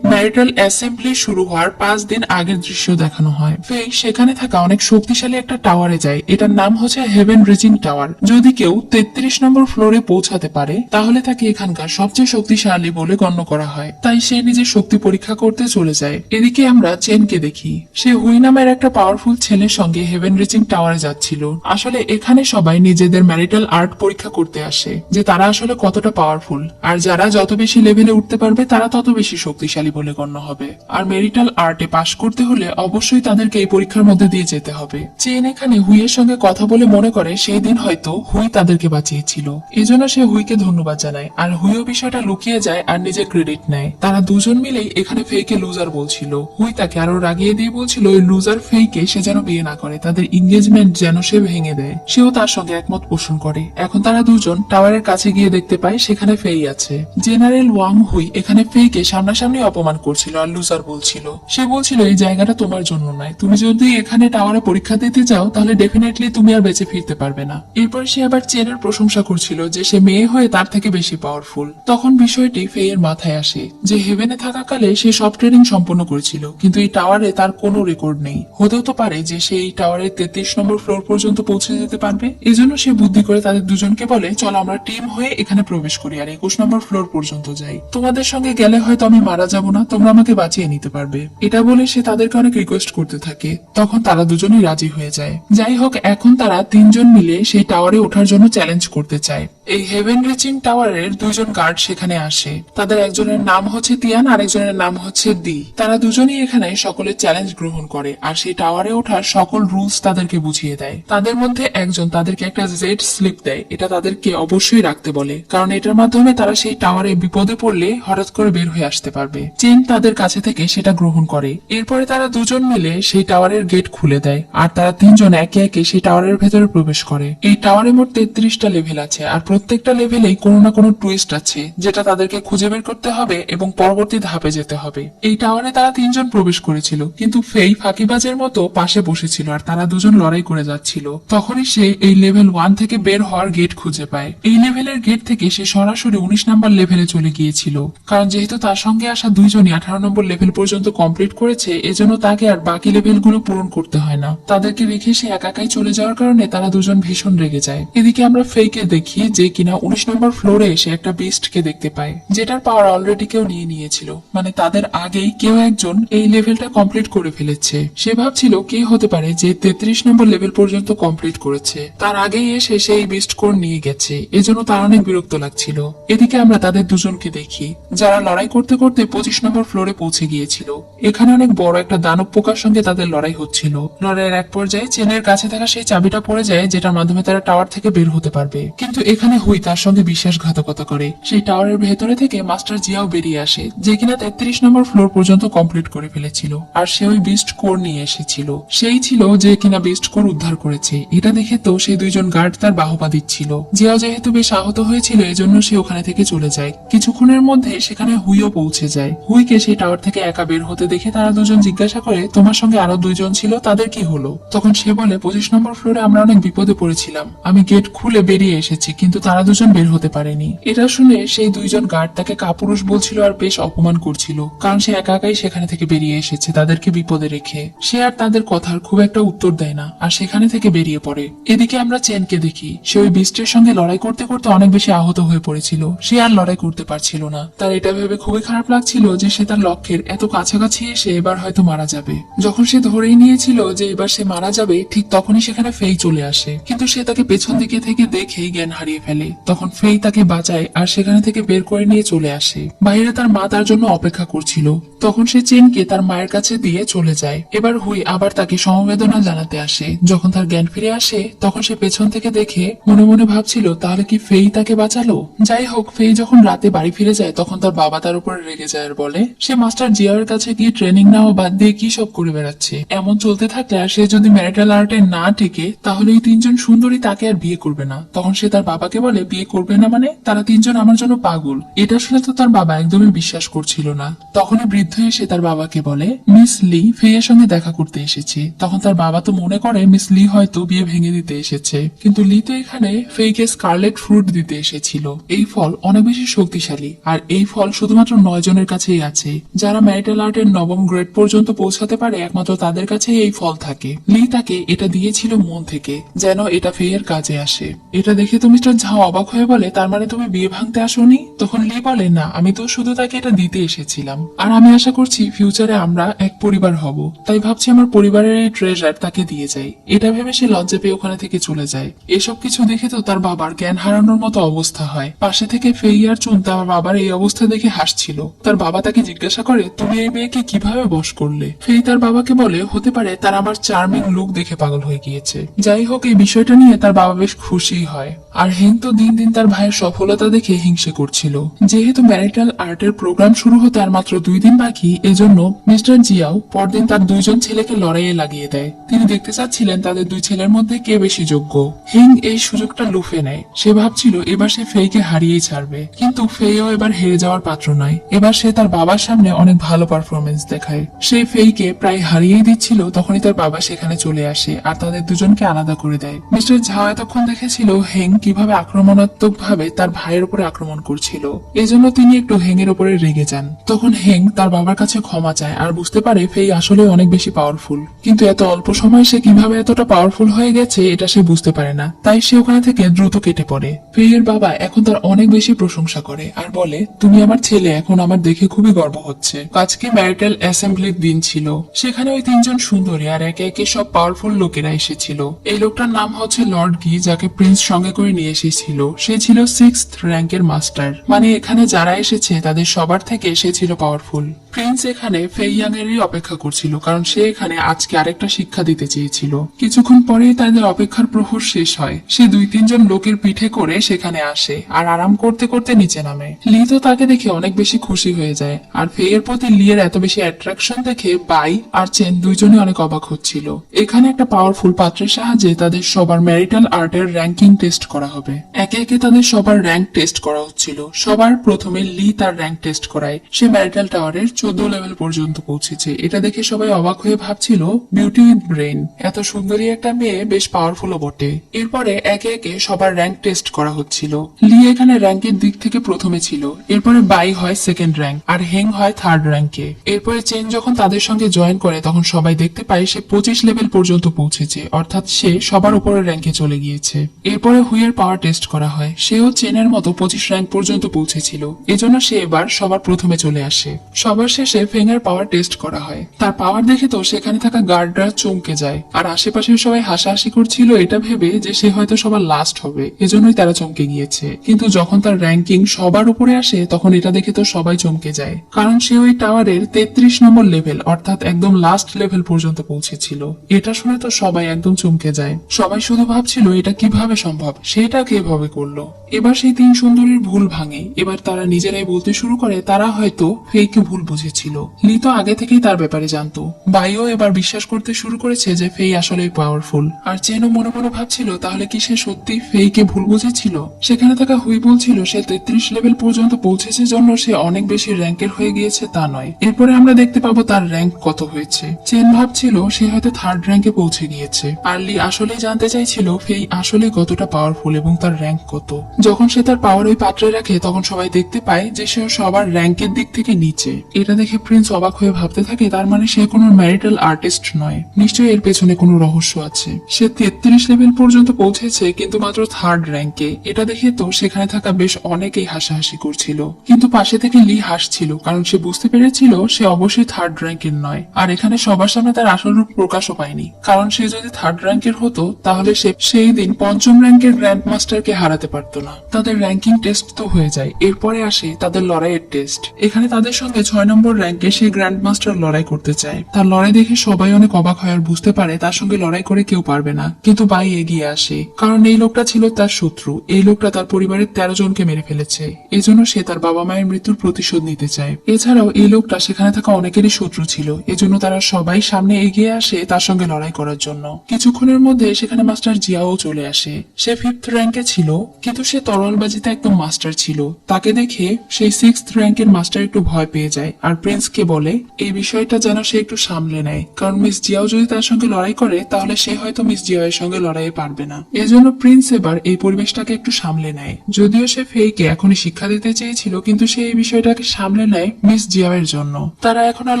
ম্যারিটাল অ্যাসেম্বলি শুরু হওয়ার 5 দিন আগের দৃশ্য দেখানো হয়। ফেই সেখানে থাকা অনেক শক্তিশালী একটা টাওয়ারে যায়, এটার নাম হচ্ছে হেভেন রিচিং টাওয়ার। যদি কেউ 33 নম্বর ফ্লোরে পৌঁছাতে পারে তাহলে তাকে এখানকার সবচেয়ে শক্তিশালী বলে গণ্য করা হয়। তাই সে নিজের শক্তি পরীক্ষা করতে চলে যায়। এদিকে আমরা চেনকে দেখি, সে হুই নামের একটা পাওয়ারফুল ছেলের সঙ্গে হেভেন রিচিং টাওয়ারে যাচ্ছিল। আসলে এখানে সবাই নিজেদের ম্যারিটাল আর্ট পরীক্ষা করতে আসে যে তারা আসলে কতটা পাওয়ারফুল, আর যারা যত বেশি লেভেলে উঠতে পারবে তারা তত বেশি শক্তিশালী বলে গণ্য হবে। আর মেরিটাল আর্টে পাশ করতে হলে অবশ্যই তাদেরকে এই পরীক্ষার মধ্যে দিয়ে যেতে হবে। চেন এখানে হুইয়ের সঙ্গে কথা বলে মনে করে সেই দিন হয়তো হুই তাদেরকে বাঁচিয়েছিল, এজন্য সে হুইকে ধন্যবাদ জানায়। আর হুইও বিষয়টা লুকিয়ে যায় আর নিজের ক্রেডিট নেয়। তারা দুজন মিলেই এখানে ফেইকে লুজার বলছিল। হুই তাকে আরো রাগিয়ে দিয়ে বলছিল ওই লুজার ফেইকে সে যেন বিয়ে না করে, তাদের এনগেজমেন্ট যেন সে ভেঙে দেয়। সেও তার সঙ্গে একমত পোষণ করে। এখন তারা দুজন টাওয়ারের কাছে গিয়ে দেখতে পায় সেখানে ফেই আছে। জেনারেল ওয়াং হুই এখানে ফেইকে সামনাসামনি অপমান করছিল আর লুজার বলছিল। সে বলছিল এই জায়গাটা তোমার জন্য নয়, তুমি যদি এখানে টাওয়ারে পরীক্ষা দিতে যাও তাহলে ডেফিনেটলি তুমি আর বেঁচে ফিরতে পারবে না। এরপর সে আবার চেনের প্রশংসা করছিল যে সে মেয়ে হয়ে তার থেকে বেশি পাওয়ারফুল। তখন বিষয়টি ফেইয়ের মাথায় আসে যে হেভেনে থাকাকালে সে সব ট্রেনিং সম্পন্ন করেছিল, কিন্তু এই টাওয়ারে তার কোনো রেকর্ড নেই। হতেও তো পারে যে সে এই টাওয়ারের 33 নম্বর ফ্লোর পর্যন্ত পৌঁছে যেতে পারবে। এজন্য সে বুদ্ধি করে তাদের দুজনকে বলে চলো আমরা টিম হয়ে এখানে প্রবেশ করি আর 21 নম্বর ফ্লোর পর্যন্ত যাই। তোমাদের সঙ্গে গেলে হয়তো আমি মারা যাবো না, তোমরা আমাকে বাঁচিয়ে নিতে পারবে। এটা বলে সে তাদেরকে অনেক রিকোয়েস্ট করতে থাকে। তখন তারা দুজনেই রাজি হয়ে যায়। যাই হোক, এখন তারা 3 জন মিলে সেই টাওয়ারে ওঠার জন্য চ্যালেঞ্জ করতে চায়। এই হেভেন রিচিং টাওয়ারের দুইজন গার্ড সেখানে আসে। তাদের একজনের নাম হচ্ছে তিয়ান আর একজনের নাম হচ্ছে দি। তারা দুজনই এখানে সকলের চ্যালেঞ্জ গ্রহণ করে আর সেই টাওয়ারে ওঠার সকল রুলস তাদেরকে বুঝিয়ে দেয়। তাদের মধ্যে একজন তাদেরকে একটা জেড স্লিপ দেয়, এটা তাদেরকে অবশ্যই রাখতে বলে, কারণ এটার মাধ্যমে তারা সেই টাওয়ারে বিপদে পড়লে হঠাৎ করে বের হয়ে আসতে পারবে। চেন তাদের কাছে থেকে সেটা গ্রহণ করে। এরপরে তারা দুজন মিলে সেই টাওয়ারের গেট খুলে দেয় আর তারা তিনজন একে একে সেই টাওয়ারের ভেতরে প্রবেশ করে। এই টাওয়ারে মোট 33টা লেভেল আছে আর প্রত্যেকটা লেভেলেই কোনো না কোনো টুইস্ট আছে যেটা তাদেরকে খুঁজে বের করতে হবে এবং পরবর্তী ধাপে যেতে হবে। এই টাওয়ারে তারা তিনজন প্রবেশ করেছিল, কিন্তু ফেই ফাঁকিবাজের মতো পাশে বসেছিল আর তারা দুজন লড়াই করে যাচ্ছিল। তখনই সে এই লেভেল 1 থেকে বের হওয়ার গেট খুঁজে পায়। এই লেভেলের গেট থেকে সে সরাসরি 19 নম্বর লেভেলে চলে গিয়েছিল, কারণ যেহেতু তার সঙ্গে আসা দুইজনই 18 নম্বর লেভেল পর্যন্ত কমপ্লিট করেছে, এজন্য তাকে আর বাকি লেভেলগুলো পূরণ করতে হয় না। তাদেরকে রেখে সে একাই চলে যাওয়ার কারণে তারা দুজন ভীষণ রেগে যায়। এদিকে আমরা ফেইকে দেখি যে কিনা 19 নম্বর ফ্লোরে এসে একটা বিস্টকে দেখতে পায়, যেটার পাওয়ার অলরেডি কেউ নিয়ে নিয়েছিল। মানে তাদের আগেই কেউ একজন এই লেভেলটা কমপ্লিট করে ফেলেছে। সে ভাবছিল কে হতে পারে যে 33 নম্বর লেভেল পর্যন্ত কমপ্লিট করেছে, তার আগেই এসে সেই বিস্ট কোর নিয়ে গেছে, এজন্য তার অনেক বিরক্ত লাগছিল। এদিকে আমরা তাদের দুজনকে দেখি যারা লড়াই করতে করতে 25 নম্বর ফ্লোরে পৌঁছে গিয়েছিল। এখানে অনেক বড় একটা দানব পোকার সঙ্গে তাদের লড়াই হচ্ছিল। লড়াইয়ের এক পর্যায়ে চেনের কাছে থাকা সেই চাবিটা পড়ে যায়, যেটার মাধ্যমে তারা টাওয়ার থেকে বের হতে পারবে। কিন্তু এখানে হুই তার সঙ্গে বিশ্বাসঘাতকতা করে। সেই টাওয়ারের ভেতরে থেকে মাস্টার জিয়াও বেরিয়ে আসে, যে কিনা 33 নম্বর ফ্লোর পর্যন্ত কমপ্লিট করে ফেলেছিল আর সে ওই বিস্ট কোর নিয়ে এসেছিল। সেই ছিল যে কিনা বিস্ট কোর উদ্ধার করেছে। এটা দেখে তো সেই দুইজন গার্ড তার বাহবা দিচ্ছিল। জিয়াও যেহেতু বেশ আহত হয়েছিল, এজন্য সে ওখানে থেকে চলে যায়। কিছুক্ষণের মধ্যে সেখানে হুইও পৌঁছে যায়। হুইকে সেই টাওয়ার থেকে একা বের হতে দেখে তারা দুজন জিজ্ঞাসা করে, তোমার সঙ্গে আরো দুইজন ছিল, তাদের কি হলো? তখন সে বলে, 25 নম্বর ফ্লোরে আমরা অনেক বিপদে পড়েছিলাম, আমি গেট খুলে বেরিয়ে এসেছি, কিন্তু তারা দুজন বের হতে পারেনি। এটা শুনে সেই দুইজন গার্ড তাকে কাপুরুষ বলছিল আর বেশ অপমান করছিল, কারণ সে একা একাই সেখানে থেকে বেরিয়ে এসেছে তাদেরকে বিপদে রেখে। সে আর তাদের কথার খুব একটা উত্তর দেয় না আর সেখানে থেকে বেরিয়ে পড়ে। এদিকে আমরা চেনকে দেখি, সে ওই বিস্টের সঙ্গে লড়াই করতে করতে অনেক বেশি আহত হয়ে পড়েছিল। সে আর লড়াই করতে পারছিল না। তার এটা ভেবে খুবই খারাপ লাগছিল যে সে তার লক্ষ্যের এত কাছাকাছি এসে এবার হয়তো মারা যাবে। যখন সে ধরেই নিয়েছিল যে এবার সে মারা যাবে, ঠিক তখনই সেখানে ফেই চলে আসে, কিন্তু সে তাকে পেছন দিকে থেকে দেখেই জ্ঞান হারিয়ে ফেলে। তখন ফেই তাকে বাঁচায় আর সেখানে থেকে বের করে নিয়ে চলে আসে। বাইরে তার মা তার জন্য অপেক্ষা করছিল। তখন সে চেনকে তার মায়ের কাছে দিয়ে চলে যায়। এবার হুই আবার তাকে সমবেদনা জানাতে আসে। যখন তার জ্ঞান ফিরে আসে, তখন সে পেছন থেকে দেখে মনে মনে ভাবছিল তাহলে কি ফেই তাকে বাঁচালো। যাই হোক, ফেই যখন রাতে বাড়ি ফিরে যায়, তখন তার বাবা তার উপরে রেগে যায় আর বলে সে মাস্টার জিয়ার কাছে গিয়ে ট্রেনিং নেওয়া বাদ দিয়ে কি সব করে বেড়াচ্ছে। এমন চলতে থাকলে আর সে যদি ম্যারিটাল আর্টে না টিকে, তাহলে এই তিনজন সুন্দরী তাকে আর বিয়ে করবে না। তখন সে তার বাবাকে বলে, বিয়ে করবে না মানে? তারা তিনজন আমার জন্য পাগল। এটা শুনে তো তার বাবা একদমই বিশ্বাস করছিল না। তখনই বৃদ্ধ এসে তার বাবাকে বলে, মিস লি ফেইয়ের সঙ্গে দেখা করতে এসেছে। তখন তার বাবা তো মনে করে মিস লি হয়তো বিয়ে ভেঙে দিতে এসেছে, কিন্তু লি তো এখানে ফেইকে স্কারলেট ফ্রুট দিতে এসেছিল। এই ফল অনেক বেশি শক্তিশালী আর এই ফল শুধুমাত্র 9 জনের কাছেই আছে। যারা ম্যারিটাল আর্টের 9ম গ্রেড পর্যন্ত পৌঁছাতে পারে, একমাত্র তাদের কাছেই এই ফল থাকে। লি তাকে এটা দিয়েছিল মন থেকে, যেন এটা ফেইয়ের কাজে আসে। এটা দেখে তো মিস্টার ঝাও অবাক হয়ে বলে, তার মানে তুমি বিয়ে ভাঙতে আসোনি? তখন লি বলে, না, আমি তো শুধু তাকে এটা দিতে এসেছিলাম, আর আমি আশা করছি ফিউচারে আমরা এক পরিবার হব, তাই ভাবছি আমার পরিবারের এই ট্রেজার তাকে দিয়ে যাই। এটা ভেবে সে লজ্জা পেয়ে ওখানে থেকে চলে যায়। এসব কিছু দেখে তো তার বাবার জ্ঞান হারানোর মতো অবস্থা হয়। পাশে থেকে ফেই আর চুন তার বাবার এই অবস্থা দেখে হাসছিল। তার বাবা তাকে জিজ্ঞাসা করে, তুমি এই মেয়েকে কিভাবে বশ করলে? ফেই তার বাবাকে বলে, হতে পারে তার আমার চার্মিং লুক দেখে পাগল হয়ে গিয়েছে। যাই হোক, এই বিষয়টা নিয়ে তার বাবা বেশ খুশি হয়। আর হেং তো দিন দিন তার ভাইয়ের সফলতা দেখে হিংসে করছিল। যেহেতু ম্যারিটাল আর্টের প্রোগ্রাম শুরু হতে আর মাত্র 2 দিন বাকি, এজন্য মিস্টার জিয়াও পরদিন তার 2 জন ছেলেকে লড়াইয়ে লাগিয়ে দেয়। তিনি দেখতে চাচ্ছিলেন তাদের 2 ছেলের মধ্যে কে বেশি যোগ্য। হিং এই সুযোগটা লুফে নেয়। সে ভাবছিল এবার সে ফেইকে হারিয়েই ছাড়বে, কিন্তু ফেইও এবার হেরে যাওয়ার পাত্র নয়। এবার সে তার বাবার সামনে অনেক ভালো পারফরমেন্স দেখায়। সে ফেইকে প্রায় হারিয়েই দিচ্ছিল, তখনই তার বাবা সেখানে চলে আসে আর তাদের দুজনকে আলাদা করে দেয়। মিস্টার ঝাও এতক্ষণ দেখেছিল হেং কিভাবে আক্রমণাত্মক ভাবে তার ভাইয়ের উপরে আক্রমণ করছিল, এজন্য তিনি একটু হেং এর উপরে রেগে যান। তখন হেং তার বাবার কাছে ক্ষমা চায় আর বুঝতে পারে ফেই আসলে অনেক বেশি পাওয়ারফুল, কিন্তু এত অল্প সময় সে কিভাবে এতটা পাওয়ারফুল হয়ে গেছে এটা সে বুঝতে পারে না। তাই সে ওখানে থেকে দ্রুত কেটে পড়ে। ফেইয়ের বাবা এখন তার অনেক বেশি প্রশংসা করে আর বলে, তুমি আমার ছেলে, এখন আমার দেখে খুবই গর্ব হচ্ছে। আজকে ম্যারিটাল অ্যাসেম্বলির দিন ছিল। সেখানে ওই 3 জন সুন্দরী আর একে একে সব পাওয়ারফুল লোকেরা এসেছিল। এই লোকটার নাম হচ্ছে লর্ড গি, যাকে প্রিন্স সঙ্গে করে নিয়ে এসেছিল। সে ছিল 6th র্যাঙ্কের মাস্টার, মানে এখানে যারা এসেছে তাদের সবার থেকে সে ছিল পাওয়ারফুল। প্রিন্স এখানে ফেই ইয়াং এরই অপেক্ষা করছিল, কারণ সে এখানে আজকে আরেকটা শিক্ষা দিতে চেয়েছিল। কিছুক্ষণ পরেই তাদের অপেক্ষার প্রহর শেষ হয়। সে 2-3 জন লোকের পিঠে করে সেখানে আসে আর আরাম করতে করতে নিচে নামে। লি তো তাকে দেখে অনেক বেশি খুশি হয়ে যায়, আর ফেই এর প্রতি লি এর এত বেশি অ্যাট্রাকশন দেখে বাই আর চেন দুইজনই অনেক অবাক হচ্ছিল। এখানে একটা পাওয়ারফুল পাত্রের সাহায্যে তাদের সবার ম্যারিটাল আর্টের র্যাঙ্কিং টেস্ট করা হবে। একে একে তাদের সবার র্যাঙ্ক টেস্ট করা হচ্ছিল। সবার প্রথমে লি তার র্যাঙ্ক টেস্ট করায়। সে ম্যারিটাল টাওয়ারের 14 লেভেল পর্যন্ত পৌঁছেছে। এটা দেখে সবাই অবাক হয়ে ভাবছিল বিউটি উইথ ব্রেন, এত সুন্দরী একটা মেয়ে বেশ পাওয়ারফুলও বটে। এরপরে একে একে সবার র্যাঙ্ক টেস্ট করা হচ্ছিল। লি এখানে র্যাঙ্কের দিক থেকে প্রথমে ছিল, এরপরে বাই হয় 2nd র্যাঙ্ক আর হেং হয় 3rd র্যাঙ্কে। এরপরে চেন যখন তাদের সঙ্গে জয়েন করে তখন সবাই দেখতে পায় সে 25 লেভেল পর্যন্ত পৌঁছেছে, অর্থাৎ সে সবার উপরের র্যাঙ্কে চলে গিয়েছে। এরপরে হুইয়ের পাওয়ার টেস্ট করা হয়। সেও চেনের মতো 25 র্যাঙ্ক পর্যন্ত পৌঁছেছিল, এজন্য সে এবার সবার প্রথমে চলে আসে। সবার শেষে ফেং এর পাওয়ার টেস্ট করা হয়। তার পাওয়ার দেখে তো সেখানে থাকা গার্ডরা চমকে যায়, আর আশেপাশের সবাই হাসাহাসি করছিল এটা ভেবে যে সে হয়তো সবার লাস্ট হবে, এজন্যই তারা চমকে গিয়েছে। কিন্তু যখন তার র্যাঙ্কিং সবার উপরে আসে তখন এটা দেখে তো সবাই চমকে যায়, কারণ সে ওই টাওয়ারের 33 নম্বর লেভেল অর্থাৎ একদম লাস্ট লেভেল পর্যন্ত পৌঁছেছিল। এটা শুনে তো সবাই একদম চমকে যায়। সবাই শুধু ভাবছিল এটা কিভাবে সম্ভব, সেটা কিভাবে করলো। এবার সেই 3 সুন্দরীর ভুল ভাঙে। এবার তারা নিজেরাই বলতে শুরু করে তারা হয়তো ফেইকে ভুল বুঝেছিল। লি তো আগে থেকেই তার ব্যাপারে জানতো। বাইও এবার বিশ্বাস করতে শুরু করেছে যে ফেই আসলেই পাওয়ারফুল, আর চেনও মনে মনে ভাবছিল তাহলে কি সে সত্যি ফেইকে ভুল বুঝেছিল। সেখানে থাকা হুই বলছিল সে 33 লেভেল পর্যন্ত পৌঁছেছে জন্য সে অনেক বেশি র্যাঙ্কের হয়ে গিয়েছে, তা নয়। এরপরে আমরা দেখতে পাবো তার র্যাঙ্ক কত হয়েছে। চেন ভাবছিল সে হয়তো 3rd র্যাঙ্কে পৌঁছে গিয়েছে, আর লি আসলেই জানতে চাইছিল ফেই আসলে কতটা পাওয়ারফুল এবং তার র্যাঙ্ক কত। যখন সে তার পাওয়ার ওই পাত্রে রাখে তখন সবাই দেখতে পায় যে সে সবার র্যাঙ্কের দিক থেকে নিচে। এটা দেখে প্রিন্স অবাক হয়ে ভাবতে থাকে তার মানে সে কোনো ম্যারিটাল আর্টিস্ট নয়, নিশ্চয়ই এর পেছনে কোনো রহস্য আছে। সে 33 লেভেল পর্যন্ত পৌঁছেছে কিন্তু মাত্র 3rd র্যাঙ্কে। এটা দেখে তো সেখানে থাকা বেশ অনেকেই হাসাহাসি করছিল, কিন্তু পাশে থেকে লি হাসছিল, কারণ সে বুঝতে পেরেছিল সে অবশ্যই 3rd র্যাঙ্কের নয়। আর এখানে সবার সামনে তার আসল রূপ প্রকাশও পায়নি, কারণ সে যদি 3rd র্যাঙ্কের হতো তাহলে সে সেই দিন 5ম র্যাঙ্কের গ্র্যান্ড মাস্টারকে হারাতে পারত না। তাদের র্যাঙ্কিং টেস্ট তো হয়ে যায়, এরপরে আসে তাদের লড়াইয়ের টেস্ট। এখানে তাদের সঙ্গে 6 নম্বর র্যাঙ্কে সে গ্র্যান্ড মাস্টার লড়াই করতে চায়। তার লড়াই দেখে সবাই অনেক অবাক হয় আর বুঝতে পারে তার সঙ্গে লড়াই করে কেউ পারবে না, কিন্তু বাই এগিয়ে আসে, কারণ এই লোকটা ছিল তার শত্রু। এই লোকটা তার পরিবারের 13 জনকে মেরে ফেলেছে, এজন্য সে তার বাবা মায়ের মৃত্যুর প্রতিশোধ নিতে চায়। এছাড়াও এই লোকটা সেখানে থাকা অনেকেরই শত্রু ছিল, এজন্য তারা সবাই সামনে এগিয়ে আসে তার সঙ্গে লড়াই করার জন্য। কিছুক্ষণের মধ্যে সেখানে মাস্টার জিয়াও চলে আসে। সে 5th র্যাঙ্কে ছিল, কিন্তু সে তরোয়ালবাজিতে একদম মাস্টার ছিল। তাকে দেখে সেই 6th র্যাঙ্কের মাস্টার একটু ভয় পেয়ে যায় আর প্রিন্সকে বলে এই বিষয়টা যেন সে একটু সামলে নেয়, কারণ মিস জিয়াও যদি তার সঙ্গে লড়াই করে তাহলে সে হয়তো মিস জিয়াওয়ের সঙ্গে লড়াইয়ে পারবে না। এজন্য প্রিন্স এবার এই পরিবেশটাকে একটু সামলে নেয়। যদিও সে ফেইকে এখনই শিক্ষা দিতে চেয়েছিল, কিন্তু সে এই বিষয়টাকে সামলে নেয় মিস জিয়াওয়ের জন্য। তারা এখন আর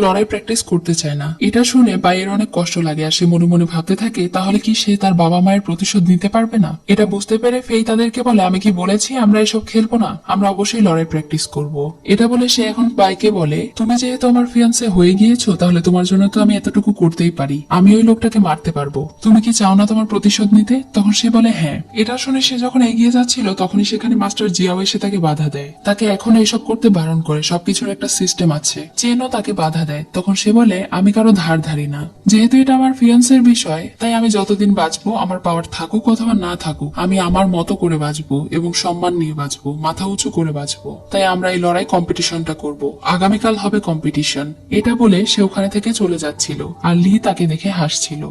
লড়াই প্র্যাকটিস করতে চায় না। এটা শুনে বাইয়ের অনেক কষ্ট লাগে আর সে মনে মনে ভাবতে থাকে তাহলে কি সে তার বাবা মায়ের প্রতিশোধ নিতে পারবে না। এটা বুঝতে পেরে ফেই তাদেরকে বলে আমি কি বলেছি আমরা এসব খেলবো না, আমরা অবশ্যই লড়াই প্র্যাকটিস করব। এটা বলে সে এখন বাইকে বলে তুমি যেহেতু আমার ফিয়ান্সে হয়ে গিয়েছো তাহলে তোমার জন্য তো আমি এতটুকু করতেই পারি, আমি ওই লোকটাকে মারতে পারবো। তুমি কি চাও না তোমার প্রতিশোধ নিতে? তখন সে বলে হ্যাঁ। এটা শুনে সে যখন এগিয়ে যাচ্ছিল তখনই সেখানে মাস্টার জিয়াও এসে তাকে বাধা দেয়। তাকে এখন এইসব করতে বারণ করে, সবকিছুর একটা সিস্টেম আছে। চেনও তাকে বাধা দেয়। তখন সে বলে আমি কারো ধার ধারি না, যেহেতু এটা আমার ফিয়ান্সের বিষয় তাই আমি যতদিন বাঁচবো আমার পাওয়ার থাকুক অথবা না থাকুক আমি আমার মতো করে বাঁচবো এবং সম্মান নিয়ে বাঁচবো, মাথা উঁচু করে বাঁচবো। তাই আমরা এই লড়াই কম্পিটিশনটা করব, আগামীকাল হবে কম্পিটিশন। এটা বলে সে ওখানে থেকে চলে যাচ্ছিল আর লি তাকে দেখে হাসছিল।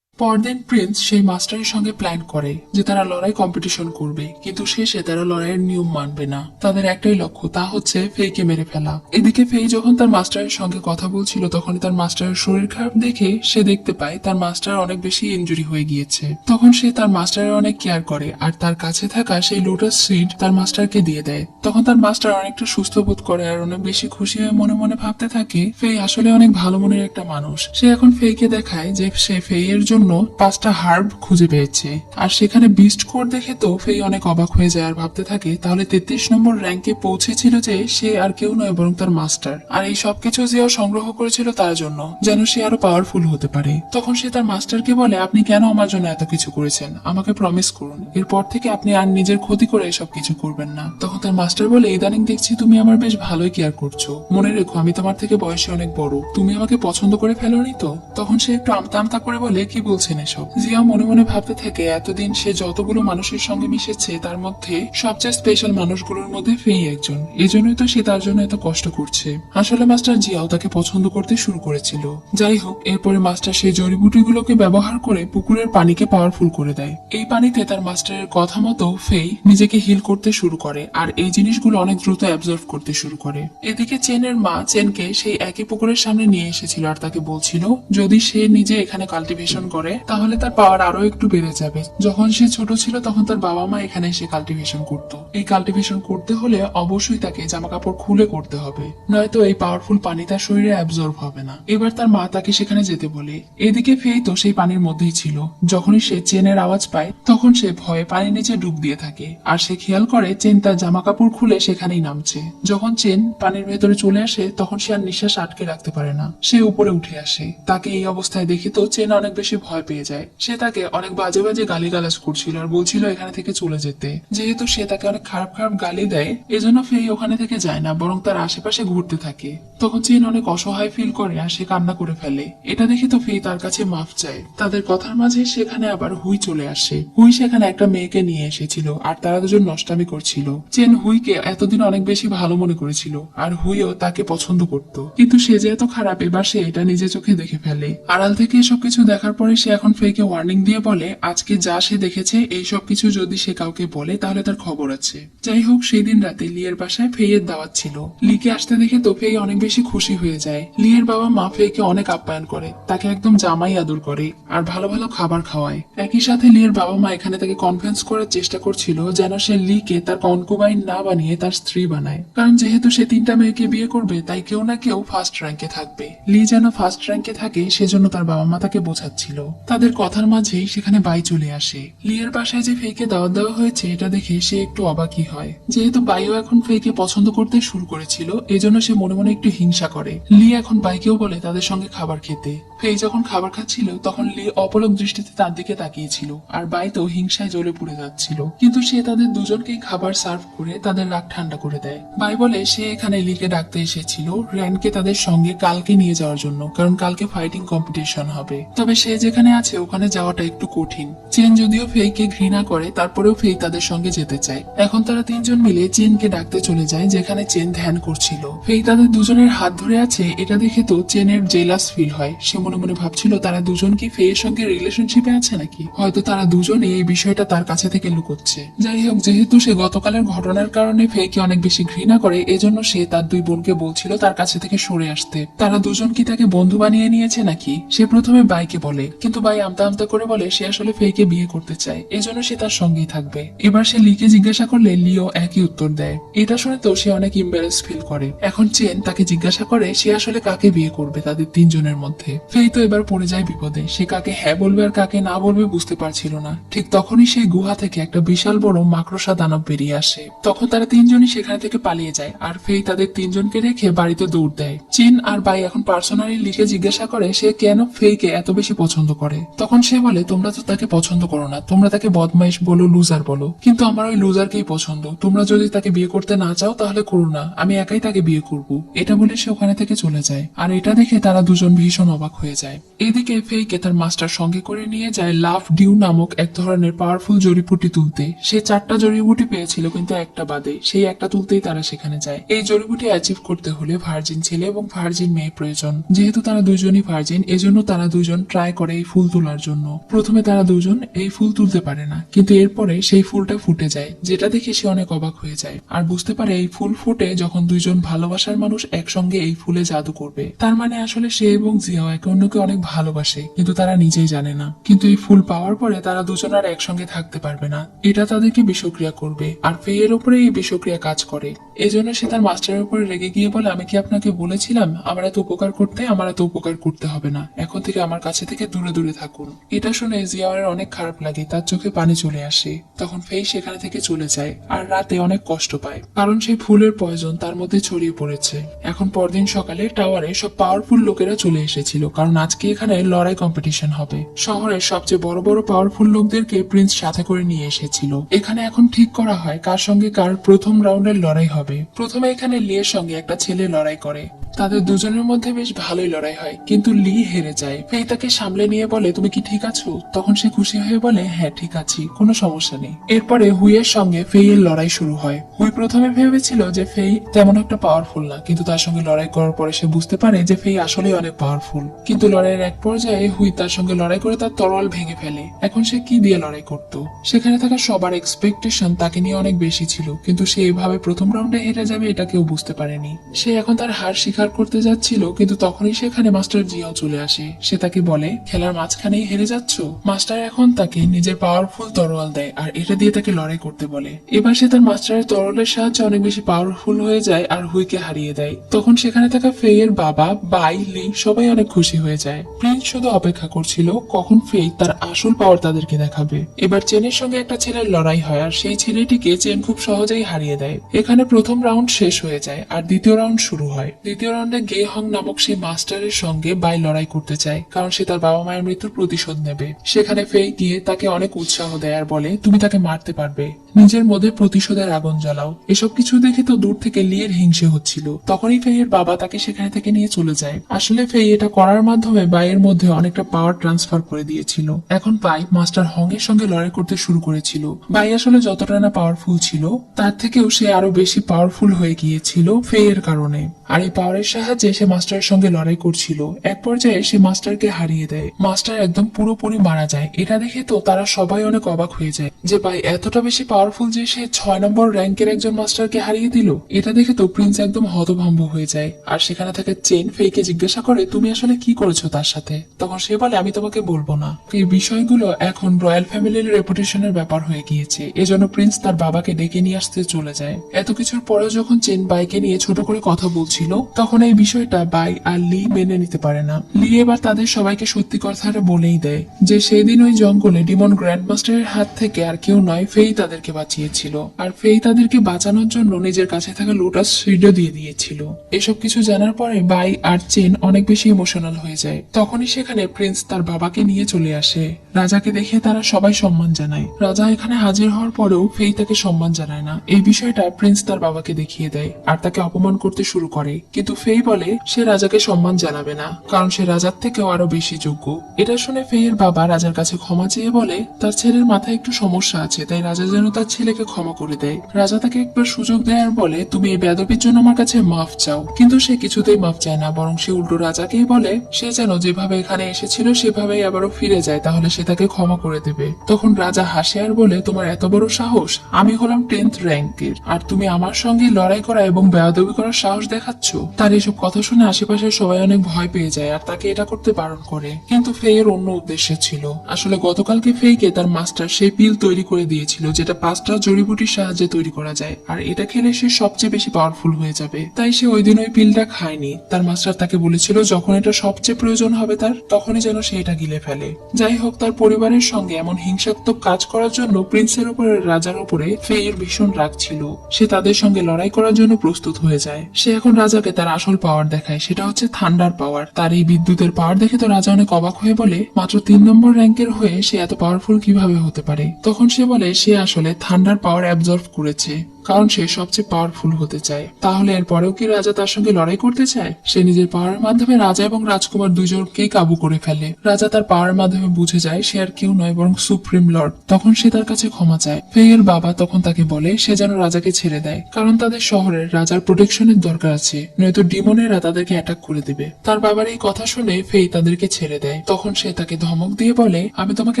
পরদিন প্রিন্স সেই মাস্টারের সঙ্গে প্ল্যান করে যে তারা লড়াই কম্পিটিশন করবে, কিন্তু শেষে তারা লড়াইয়ের নিয়ম মানবে না। তাদের একটাই লক্ষ্য, তা হচ্ছে ফেইকে মেরে ফেলা। এদিকে ফেই যখন তার মাস্টারের সঙ্গে কথা বলছিল তখনই তার মাস্টারের শরীর খারাপ দেখে সে দেখতে পায় তার মাস্টার অনেক বেশি ইনজুরি হয়ে গিয়েছে। তখন সে তার মাস্টারের অনেক কেয়ার করে আর তার কাছে থাকা সেই লোটাস সিড তার মাস্টারকে দিয়ে দেয়। তখন তার মাস্টার অনেকটা সুস্থ বোধ করে আর অনেক বেশি খুশি হয়ে মনে মনে ভাবতে থাকে ফেই আসলে অনেক ভালো মনের একটা মানুষ। সে এখন ফেইকে দেখায় যে সে ফেইয়ের জন্য জন্য 5টা হার্ব খুঁজে পেয়েছে। আর সেখানে বিস্ট কোড দেখে তো ফেই অনেক অবাক হয়ে যায় আর ভাবতে থাকে তাহলে 33 নম্বর র্যাঙ্কে পৌঁছেছিল যে সে আর কেউ নয় বরং তার মাস্টার। আর এই সবকিছু জিয়াও সংগ্রহ করেছিল তার জন্য, যেন সে আরো পাওয়ারফুল হতে পারে। তখন সে তার মাস্টারকে বলে, আপনি কেন আমার জন্য এত কিছু করেছেন, আমাকে প্রমিস করুন এরপর থেকে আপনি আর নিজের ক্ষতি করে এসব কিছু করবেন না। তখন তার মাস্টার বলে, ইদানিং দেখছি তুমি আমার বেশ ভালোই কেয়ার করছো, মনে রেখো আমি তোমার থেকে বয়সে অনেক বড়, তুমি আমাকে পছন্দ করে ফেলোনি তো? তখন সে একটু আমতা আমতা করে বলে, কি বলছেন এসব? জিয়া মনে মনে ভাবতে থাকে এতদিন সে যতগুলো মানুষের সঙ্গে মিশেছে তার মধ্যে সবচেয়ে স্পেশাল মানুষগুলোর মধ্যে ফেই একজন, এজন্যই তো সে তার জন্য এত কষ্ট করছে। আসলে মাস্টার জিয়াও তাকে পছন্দ করতে শুরু করেছিল। যাই হোক, এরপরে মাস্টার সেই জড়িবুটিগুলোকে ব্যবহার করে পুকুরের পানিকে পাওয়ারফুল করে দেয়। এই পানিতে তার মাস্টারের কথা মতো ফেই নিজেকে হিল করতে শুরু করে আর এই জিনিসগুলো অনেক দ্রুত অ্যাবজর্ভ করতে শুরু করে। এদিকে চেনের মা চেনকে সেই একই পুকুরের সামনে নিয়ে এসেছিল আর তাকে বলছিল যদি সে নিজে এখানে কাল্টিভেশন করে তাহলে তার পাওয়ার আরো একটু বেড়ে যাবে। যখন সে ছোট ছিল তখন তার বাবা মা এখানে এসে কাল্টিভেশন করতো। এই কাল্টিভেশন করতে হলে অবশ্যই তাকে জামা কাপড় খুলে করতে হবে, নয়তো এই পাওয়ারফুল পানি তার শরীরে অ্যাবজর্ব হবে না। এবার তার মা তাকে সেখানে যেতে বলে। এদিকে ফেই তো সেই পানির মধ্যেই ছিল। যখনই সে চেনের আওয়াজ পায় তখন সে ভয়ে পানির নিচে ডুব দিয়ে থাকে আর সে খেয়াল করে চেন তার জামা কাপড় খুলে সেখানেই নামছে। যখন চেন পানির ভেতরে চলে আসে তখন সে আর নিঃশ্বাস আটকে রাখতে পারে না, সে উপরে উঠে আসে। তাকে এই অবস্থায় দেখে তো চেন অনেক বেশি ভয় পেয়ে যায়। সে তাকে অনেক বাজে বাজে গালিগালাজ করছিল আর বলছিল এখানে থেকে চলে যেতে। যেহেতু সে তাকে অনেক খারাপ খারাপ গালি দেয় এজন্য ফেই ওখানে থেকে যায় না, বরং তার আশেপাশে ঘুরতে থাকে। তখন চেন অনেক অসহায় ফিল করে আর সে কান্না করে ফেলে। এটা দেখে তো ফেই তার কাছে মাফ চায়। তাদের কথার মাঝে সেখানে আবার হুই চলে আসে। হুই সেখানে একটা মেয়েকে নিয়ে এসেছিল আর তারা দুজন নষ্টামি করছিল। চেন হুইকে এতদিন অনেক বেশি ভালো মনে করেছিল আর হুইও তাকে পছন্দ করত, কিন্তু সে যে এত খারাপ এবার সে এটা নিজে চোখে দেখে ফেলে। আড়াল থেকে এসব কিছু দেখার পরে সে এখন ফেইকে ওয়ার্নিং দিয়ে বলে আজকে যা সে দেখেছে এই সব কিছু যদি সে কাউকে বলে তাহলে তার খবর আছে। যাই হোক, সেই দিন রাতে লিয়ের বাসায় ফেইয়ের দাওয়াত ছিল। লিকে আসতে দেখে তো ফেই অনেক বেশি খুশি হয়ে যায়। লিয়ের বাবা মা ফেইকে অনেক আপ্যায়ন করে, তাকে একদম জামাই আদর করে আর ভালো ভালো খাবার খাওয়ায়। একই সাথে লিয়ের বাবা মা এখানে তাকে কনভিন্স করার চেষ্টা করছিল যেন সে লিকে তার কনকুবাইন না বানিয়ে তার স্ত্রী বানায়, কারণ যেহেতু সে 3টা মেয়েকে বিয়ে করবে তাই কেউ না কেউ ফার্স্ট র্যাঙ্কে থাকবে। লি যেন ফার্স্ট র্যাঙ্কে থাকে সেজন্য তার বাবা মা তাকে বোঝাচ্ছিল। তাদের কথার মাঝেই সেখানে বাই চলে আসে। লিয়ের বাসায় যে ফেইকে দাওয়াত দেওয়া হয়েছে এটা দেখে সে একটু অবাকই হয়। যেহেতু বাইও এখন ফেইকে পছন্দ করতে শুরু করেছিল এজন্য সে মনে মনে একটু হিংসা করে। লি এখন বাইকেও বলে তাদের সঙ্গে খাবার খেতে। ফেই যখন খাবার খাচ্ছিল তখন লি অপলক দৃষ্টিতে তার দিকে তাকিয়েছিল আর বাই তো হিংসায় জ্বলে পুড়ে যাচ্ছিল, কিন্তু সে তাদের দুজনকেই খাবার সার্ভ করে তাদের রাগ ঠান্ডা করে দেয়। বাই বলে সে এখানে লিকে ডাকতে এসেছিল র্যানকে তাদের সঙ্গে কালকে নিয়ে যাওয়ার জন্য, কারণ কালকে ফাইটিং কম্পিটিশন হবে। তবে সে যেখানে আছে ওখানে যাওয়াটা একটু কঠিন। চেন যদিও ফেইকে ঘৃণা করে তারপরেও ফেই তাদের সঙ্গে যেতে চায়। এখন তারা 3জন মিলে চেনকে ডাকতে চলে যায় যেখানে চেন ধ্যান করছিল। ফেই তাদের দুজনের হাত ধরে আছে এটা দেখে তো চেনের জেলাস ফিল হয়। সে মনে মনে ভাবছিল তারা দুজন কি ফেইয়ের সঙ্গে রিলেশনশিপে আছে নাকি, হয়তো তারা দুজনে এই বিষয়টা তার কাছে থেকে লুকোচ্ছে। যাই হোক, যেহেতু সে গতকালের ঘটনার কারণে ফেইকে অনেক বেশি ঘৃণা করে এজন্য সে তার 2 বোনকে বলছিল তার কাছে থেকে সরে আসতে। তারা দুজন কি তাকে বন্ধু বানিয়ে নিয়েছে নাকি? সে প্রথমে বাইকে বলে, কিন্তু বাই আমতা আমতা করে বলে সে আসলে ফেইকে বিয়ে করতে চায়, এজন্য সে তার সঙ্গেই থাকবে। এবার সে লিকে জিজ্ঞাসা করলে লিও একই উত্তর দেয়। এটা শুনে তো সে অনেক ইম্বারেস ফিল করে। এখন চেন তাকে জিজ্ঞাসা করে সে আসলে কাকে বিয়ে করবে তাদের 3জনের মধ্যে। ফেই তো এবার পড়ে যায় বিপদে। সে কাকে হ্যাঁ বলবে আর কাকে না বলবে বুঝতে পারছিল না। ঠিক তখনই সেই গুহা থেকে একটা বিশাল বড় মাকড়সা দানব বেরিয়ে আসে। তখন তারা 3জনই সেখানে থেকে পালিয়ে যায় আর ফেই তাদের 3জনকে রেখে বাড়িতে দৌড় দেয়। চিন আর বাই এখন পার্সোনালি লিকে জিজ্ঞাসা করে সে কেন ফেইকে এত বেশি পছন্দ করে। তখন সে বলে তোমরা তো তাকে পছন্দ করো না, তোমরা তাকে বদমাইশ বলো, লুজার বলো, কিন্তু আমার ওই লুজারকেই পছন্দ। তোমরা যদি তাকে বিয়ে করতে না চাও তাহলে করো না, আমি একাই তাকে বিয়ে করব। এটা বলে সে ওখানে থেকে চলে যায় আর এটা দেখে তারা দুজন ভীষণ অবাক হয়ে যায়। এদিকে ফেইকে তার মাস্টার সঙ্গে করে নিয়ে যায় লাভ ডিউ নামক এক ধরনের পাওয়ারফুল জড়িবুটি তুলতে। সে 4টা জড়িবুটি পেয়েছিল কিন্তু একটা বাদে, সেই একটা তুলতেই তারা সেখানে যায়। এই জড়িবুটি অ্যাচিভ করতে হলে ভার্জিন ছেলে এবং ভার্জিন মেয়ে প্রয়োজন। যেহেতু তারা দুজনই ভার্জিন এজন্য তারা দুজন ট্রাই করে এই ফুল তোলার জন্য। প্রথমে তারা দুজন এই ফুল তুলতে পারে না, কিন্তু এরপরে সেই ফুলটা ফুটে যায়, যেটা দেখে সে অনেক অবাক হয়ে যায় আর বুঝতে পারে এই ফুল ফুটে যখন 2জন ভালোবাসার মানুষ একসঙ্গে এই ফুলে জাদু করবে, তার মানে আসলে সে এবং জিয়াও একে অন্যকে অনেক ভালোবাসে, কিন্তু তারা নিজেই জানে না। কিন্তু এই ফুল পাওয়ার পরে তারা দুজন আর একসঙ্গে থাকতে পারবে না, এটা তাদেরকে বিষক্রিয়া করবে আর ফেইয়ের উপরে এই বিষক্রিয়া কাজ করে। এজন্য সে তার মাস্টারের উপরে রেগে গিয়ে বলে আমি কি আপনাকে বলেছিলাম আমার এত উপকার করতে, আমার এত উপকার করতে হবে না, এখন থেকে আমার কাছে থেকে দূরে দূরে থাকুন। এটা শুনে জিয়াওয়ারের অনেক খারাপ লাগে, তার চোখে পানি চলে আসে। তখন ফেই সেখানে থেকে চলে যায় আর রাতে অনেক কষ্ট পায়, কারণ সেই ফুলের পয়জন তার মধ্যে ছড়িয়ে পড়েছে। এখন পরদিন সকালে টাওয়ারে সব পাওয়ারফুল লোকেরা চলে এসেছিল, কারণ আজকে এখানে লড়াই কম্পিটিশন হবে। শহরের সবচেয়ে বড় বড় পাওয়ারফুল লোকদেরকে প্রিন্স সাথে করে নিয়ে এসেছিল। এখানে এখন ঠিক করা হয় কার সঙ্গে কার প্রথম রাউন্ডের লড়াই হবে। প্রথমে এখানে লিয়ের সঙ্গে একটা ছেলে লড়াই করে। তাদের দুজনের মধ্যে বেশ ভালোই লড়াই হয়, কিন্তু লি হেরে যায়। ফেই তাকে সামলে নিয়ে বলে, তুমি কি ঠিক আছো? তখন সে খুশি হয়ে বলে, হ্যাঁ ঠিক আছি, কোনো সমস্যা নেই। এরপরে হুইয়ের সঙ্গে ফেই এর লড়াই শুরু হয়। হুই প্রথমে ভেবেছিল যে ফেই তেমন একটা পাওয়ারফুল না, কিন্তু তার সঙ্গে লড়াই করার পরে সে বুঝতে পারে যে ফেই আসলে অনেক পাওয়ারফুল। কিন্তু লড়াইয়ের এক পর্যায়ে হুই তার সঙ্গে লড়াই করে তার তরোয়াল ভেঙে ফেলে। এখন সে কি দিয়ে লড়াই করত? সেখানে থাকা সবার এক্সপেকটেশন তাকে নিয়ে অনেক বেশি ছিল, কিন্তু সে এভাবে প্রথম রাউন্ডে হেরে যাবে এটা কেউ বুঝতে পারেনি। সে এখন তার হার স্বীকার করতে যাচ্ছিল, কিন্তু তখনই সেখানে মাস্টার জিয়াও চলে আসে। সে তাকে বলে, খেলার মাঝখানেই হেরে যাচ্ছ? মাস্টার এখন তাকে নিজের পাওয়ারফুল তরোয়াল দেয় আর এটা দিয়ে তাকে লড়াই করতে বলে। এবার সে তার মাস্টারের তরোয়ালের সাহায্যে অনেক বেশি পাওয়ারফুল হয়ে যায় আর হুইকে হারিয়ে দেয়। তখন সেখানে থাকা ফেই এর বাবা, বাই, লি সবাই অনেক খুশি হয়ে যায়। প্রিন্স শুধু অপেক্ষা করছিল কখন ফেই তার আসল পাওয়ার তাদেরকে দেখাবে। এবার চেনের সঙ্গে একটা ছেলের লড়াই হয় আর সেই ছেলেটিকে চেন খুব সহজেই হারিয়ে দেয়। এখানে প্রথম রাউন্ড শেষ হয়ে যায় আর দ্বিতীয় রাউন্ড শুরু হয়। দ্বিতীয় রাউন্ডে গে হং নামক সেই মাস্টারের সঙ্গে বাই লড়াই করতে চায়, কারণ সে তার বাবা মায়ের মৃত্যুর প্রতিশোধ নেবে। সেখানে ফেই গিয়ে তাকে অনেক উৎসাহ দেয় আর বলে, তুমি তাকে মারতে পারবে, নিজের মধ্যে প্রতিশোধের আগুন জ্বালাও। এসব কিছু দেখে তো দূর থেকে লিয়ের হিংসে হচ্ছিল। তখনই ফেইয়ের বাবা তাকে সেখানে থেকে নিয়ে চলে যায়। আসলে ফেই এটা করার মাধ্যমে বাইয়ের মধ্যে অনেকটা পাওয়ার ট্রান্সফার করে দিয়েছিল। এখন বাই মাস্টার হং এর সঙ্গে লড়াই করতে শুরু করেছিল। বাই আসলে যতটা না পাওয়ারফুল ছিল, তার থেকেও সে আরো বেশি পাওয়ারফুল হয়ে গিয়েছিল ফেইয়ের কারণে। আর এই পাওয়ারের সাহায্যে সে মাস্টারের সঙ্গে লড়াই করছিল। এক পর্যায়ে সে মাস্টারকে হারিয়ে দেয়। মাস্টার একদম পুরোপুরি মারা যায়। এটা দেখে তো তারা সবাই অনেক অবাক হয়ে যায় যে ভাই এতটা বেশি পাওয়ারফুল যে সে 6 নম্বর র্যাঙ্কের একজন মাস্টারকে হারিয়ে দিল। এটা দেখে তো প্রিন্স একদম হতভম্ব হয়ে যায়। আর সেখানে থাকে চেন ফেইকে জিজ্ঞাসা করে, তুমি আসলে কি করেছো তার সাথে? তখন সে বলে, আমি তোমাকে বলবো না। এই বিষয়গুলো এখন রয়্যাল ফ্যামিলির রেপুটেশনের ব্যাপার হয়ে গিয়েছে। এজন্য প্রিন্স তার বাবাকে ডেকে নিয়ে আসতে চলে যায়। এত কিছুর পরেও যখন চেন বাইকে নিয়ে ছোট করে কথা বলছিল, তখন এই বিষয়টা বাই আর লি মেনে নিতে পারে না। লি এবার তাদের সবাইকে সত্যি কথাটা বলেই দেয় যে সেদিন ওই জঙ্গলে ডিমন গ্র্যান্ডমাস্টারের হাত থেকে আর কেউ নয়, ফেই তাদেরকে বাঁচিয়েছিল। আর ফেই তাদেরকে বাঁচানোর জন্য নিজের কাছে থাকা লোটাস সিডও দিয়ে দিয়েছিল। এসব কিছু জানার পরে বাই আর চেন অনেক বেশি ইমোশনাল হয়ে যায়। তখনই সেখানে প্রিন্স তার বাবাকে নিয়ে চলে আসে। রাজাকে দেখে তারা সবাই সম্মান জানায়। রাজা এখানে হাজির হওয়ার পরেও ফেই তাকে সম্মান জানায় না। এই বিষয়টা প্রিন্স তার বাবাকে দেখিয়ে দেয় আর তাকে অপমান করতে শুরু করে। কিন্তু ফেই বলে সে রাজাকে সম্মান জানাবে না, কারণ সে রাজার থেকেও আরো বেশি যোগ্য। এটা শুনে ফেইয়ের বাবা রাজার কাছে ক্ষমা চেয়ে বলে তার ছেলের মাথায় একটু সমস্যা আছে, তাই রাজা যেন তার ছেলেকে ক্ষমা করে দেয়। রাজা তাকে একবার সুযোগ দেয় আর বলে, তুমি এই বেয়াদবির জন্য আমার কাছে মাফ চাও। কিন্তু সে কিছুতেই মাফ চায় না, বরং সে উল্টো রাজাকেই বলে সে যেন যেভাবে এখানে এসেছিল সেভাবেই আবারও ফিরে যায়, তাহলে সে তাকে ক্ষমা করে দেবে। তখন রাজা হাসে আর বলে, তোমার এত বড় সাহস! আমি হলাম 10th র্যাঙ্কের আর তুমি আমার সঙ্গে লড়াই করা এবং বেয়াদবি করার সাহস দেখাচ্ছ? তার এসব কথা শুনে আশেপাশের সবাই অনেক ভয় পেয়ে যায় আর তাকে এটা করতে বারণ করে। কিন্তু ফেইয়ের অন্য উদ্দেশ্য ছিল। আসলে গতকালকে ফেইকে তার মাস্টার সেই পিল তৈরি করে দিয়েছিল, যেটা 5টা জড়িবুটির সাহায্যে তৈরি করা যায় আর এটা খেলে সে সবচেয়ে বেশি পাওয়ারফুল হয়ে যাবে। তাই সে ওই দিন ওই পিলটা খায়নি। তার মাস্টার তাকে বলেছিল যখন এটা সবচেয়ে প্রয়োজন হবে তার, তখনই যেন সে এটা গিলে ফেলে। যাই হোক, তার পরিবারের সঙ্গে এমন হিংসাত্মক কাজ করার জন্য প্রিন্সের উপরে রাজার উপরে ফেইয়ের ভীষণ রাগ ছিল। সে তাদের সঙ্গে লড়াই করার জন্য প্রস্তুত হয়ে যায়। সে এখন রাজাকে তার আসল পাওয়ার দেখায়, সেটা হচ্ছে থান্ডার পাওয়ার। তার এই বিদ্যুতের পাওয়ার দেখে তো রাজা অনেক অবাক হয়ে বলে, মাত্র 3 নম্বর র্যাঙ্কের হয়ে সে এত পাওয়ারফুল কিভাবে হতে পারে? তখন সে বলে সে আসলে থান্ডার পাওয়ার অ্যাবজর্ব করেছে, কারণ সে সবচেয়ে পাওয়ারফুল হতে চায়। তাহলে এরপরেও কি রাজা তার সঙ্গে লড়াই করতে চায়? সে নিজের পাওয়ারের মাধ্যমে রাজা এবং রাজকুমার দুজনকেই কাবু করে ফেলে। রাজা তার পাওয়ারের মাধ্যমে বুঝে যায় সে আর কেউ নয় বরং সুপ্রিম লর্ড। তখন সে তার কাছে ক্ষমা চায়। ফেইয়ের বাবা তখন তাকে বলে সে যেন রাজাকে ছেড়ে দেয়, কারণ তাদের শহরের রাজার প্রোটেকশনের দরকার আছে, নয়তো ডিমনেরা তাদেরকে অ্যাটাক করে দেবে। তার বাবার এই কথা শুনে ফেই তাদেরকে ছেড়ে দেয়। তখন সে তাকে ধমক দিয়ে বলে, আমি তোমাকে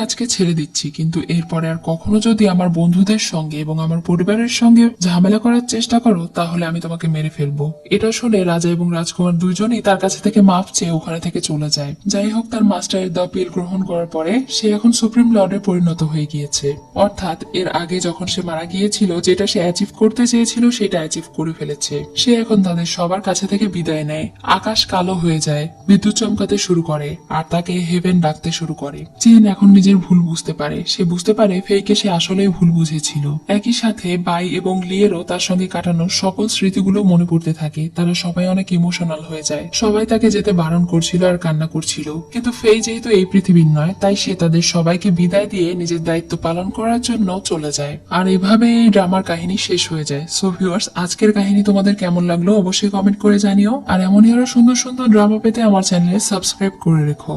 আজকে ছেড়ে দিচ্ছি, কিন্তু এরপরে আর কখনো যদি আমার বন্ধুদের সঙ্গে এবং আমার পরিবারের সঙ্গে ঝামেলা করার চেষ্টা করো তাহলে আমি তোমাকে মেরে ফেলবো। এটা শুনে রাজা এবং রাজকুমার দুজনেই তার কাছে থেকে মাফ চেয়ে ওখানে থেকে চলে যায়। যাই হোক, তার মাস্টারের দেওয়া পিল গ্রহণ করার পরে সে এখন সুপ্রিম লর্ডে পরিণত হয়ে গিয়েছে। অর্থাৎ এর আগে যখন সে মারা গিয়েছিল, যেটা সে অ্যাচিভ করতে চেয়েছিল সেটা অ্যাচিভ করে ফেলেছে। সে এখন তাদের সবার কাছে থেকে বিদায় নেয়। আকাশ কালো হয়ে যায়, বিদ্যুৎ চমকাতে শুরু করে আর তাকে হেভেন ডাকতে শুরু করে। জিন এখন নিজের ভুল বুঝতে পারে। সে বুঝতে পারে ফেইকে সে আসলেই ভুল বুঝেছিল। একই সাথে বাই এবং লিয়েরও তার সঙ্গে কাটানো সকল স্মৃতিগুলো মনে পড়তে থাকে। তারা সবাই অনেক ইমোশনাল হয়ে যায়। সবাই তাকে যেতে বারণ করছিল আর কান্না করছিল, কিন্তু ফেই যেহেতু এই পৃথিবীর নয়, তাই সে তাদের সবাইকে বিদায় দিয়ে নিজের দায়িত্ব পালন করার জন্য চলে যায়। আর এভাবে এই ড্রামার কাহিনী শেষ হয়ে যায়। সো ভিউয়ার্স, আজকের কাহিনী তোমাদের কেমন লাগলো অবশ্যই কমেন্ট করে জানিও। আর এমনই আরো সুন্দর সুন্দর ড্রামা পেতে আমার চ্যানেলে সাবস্ক্রাইব করে রেখো।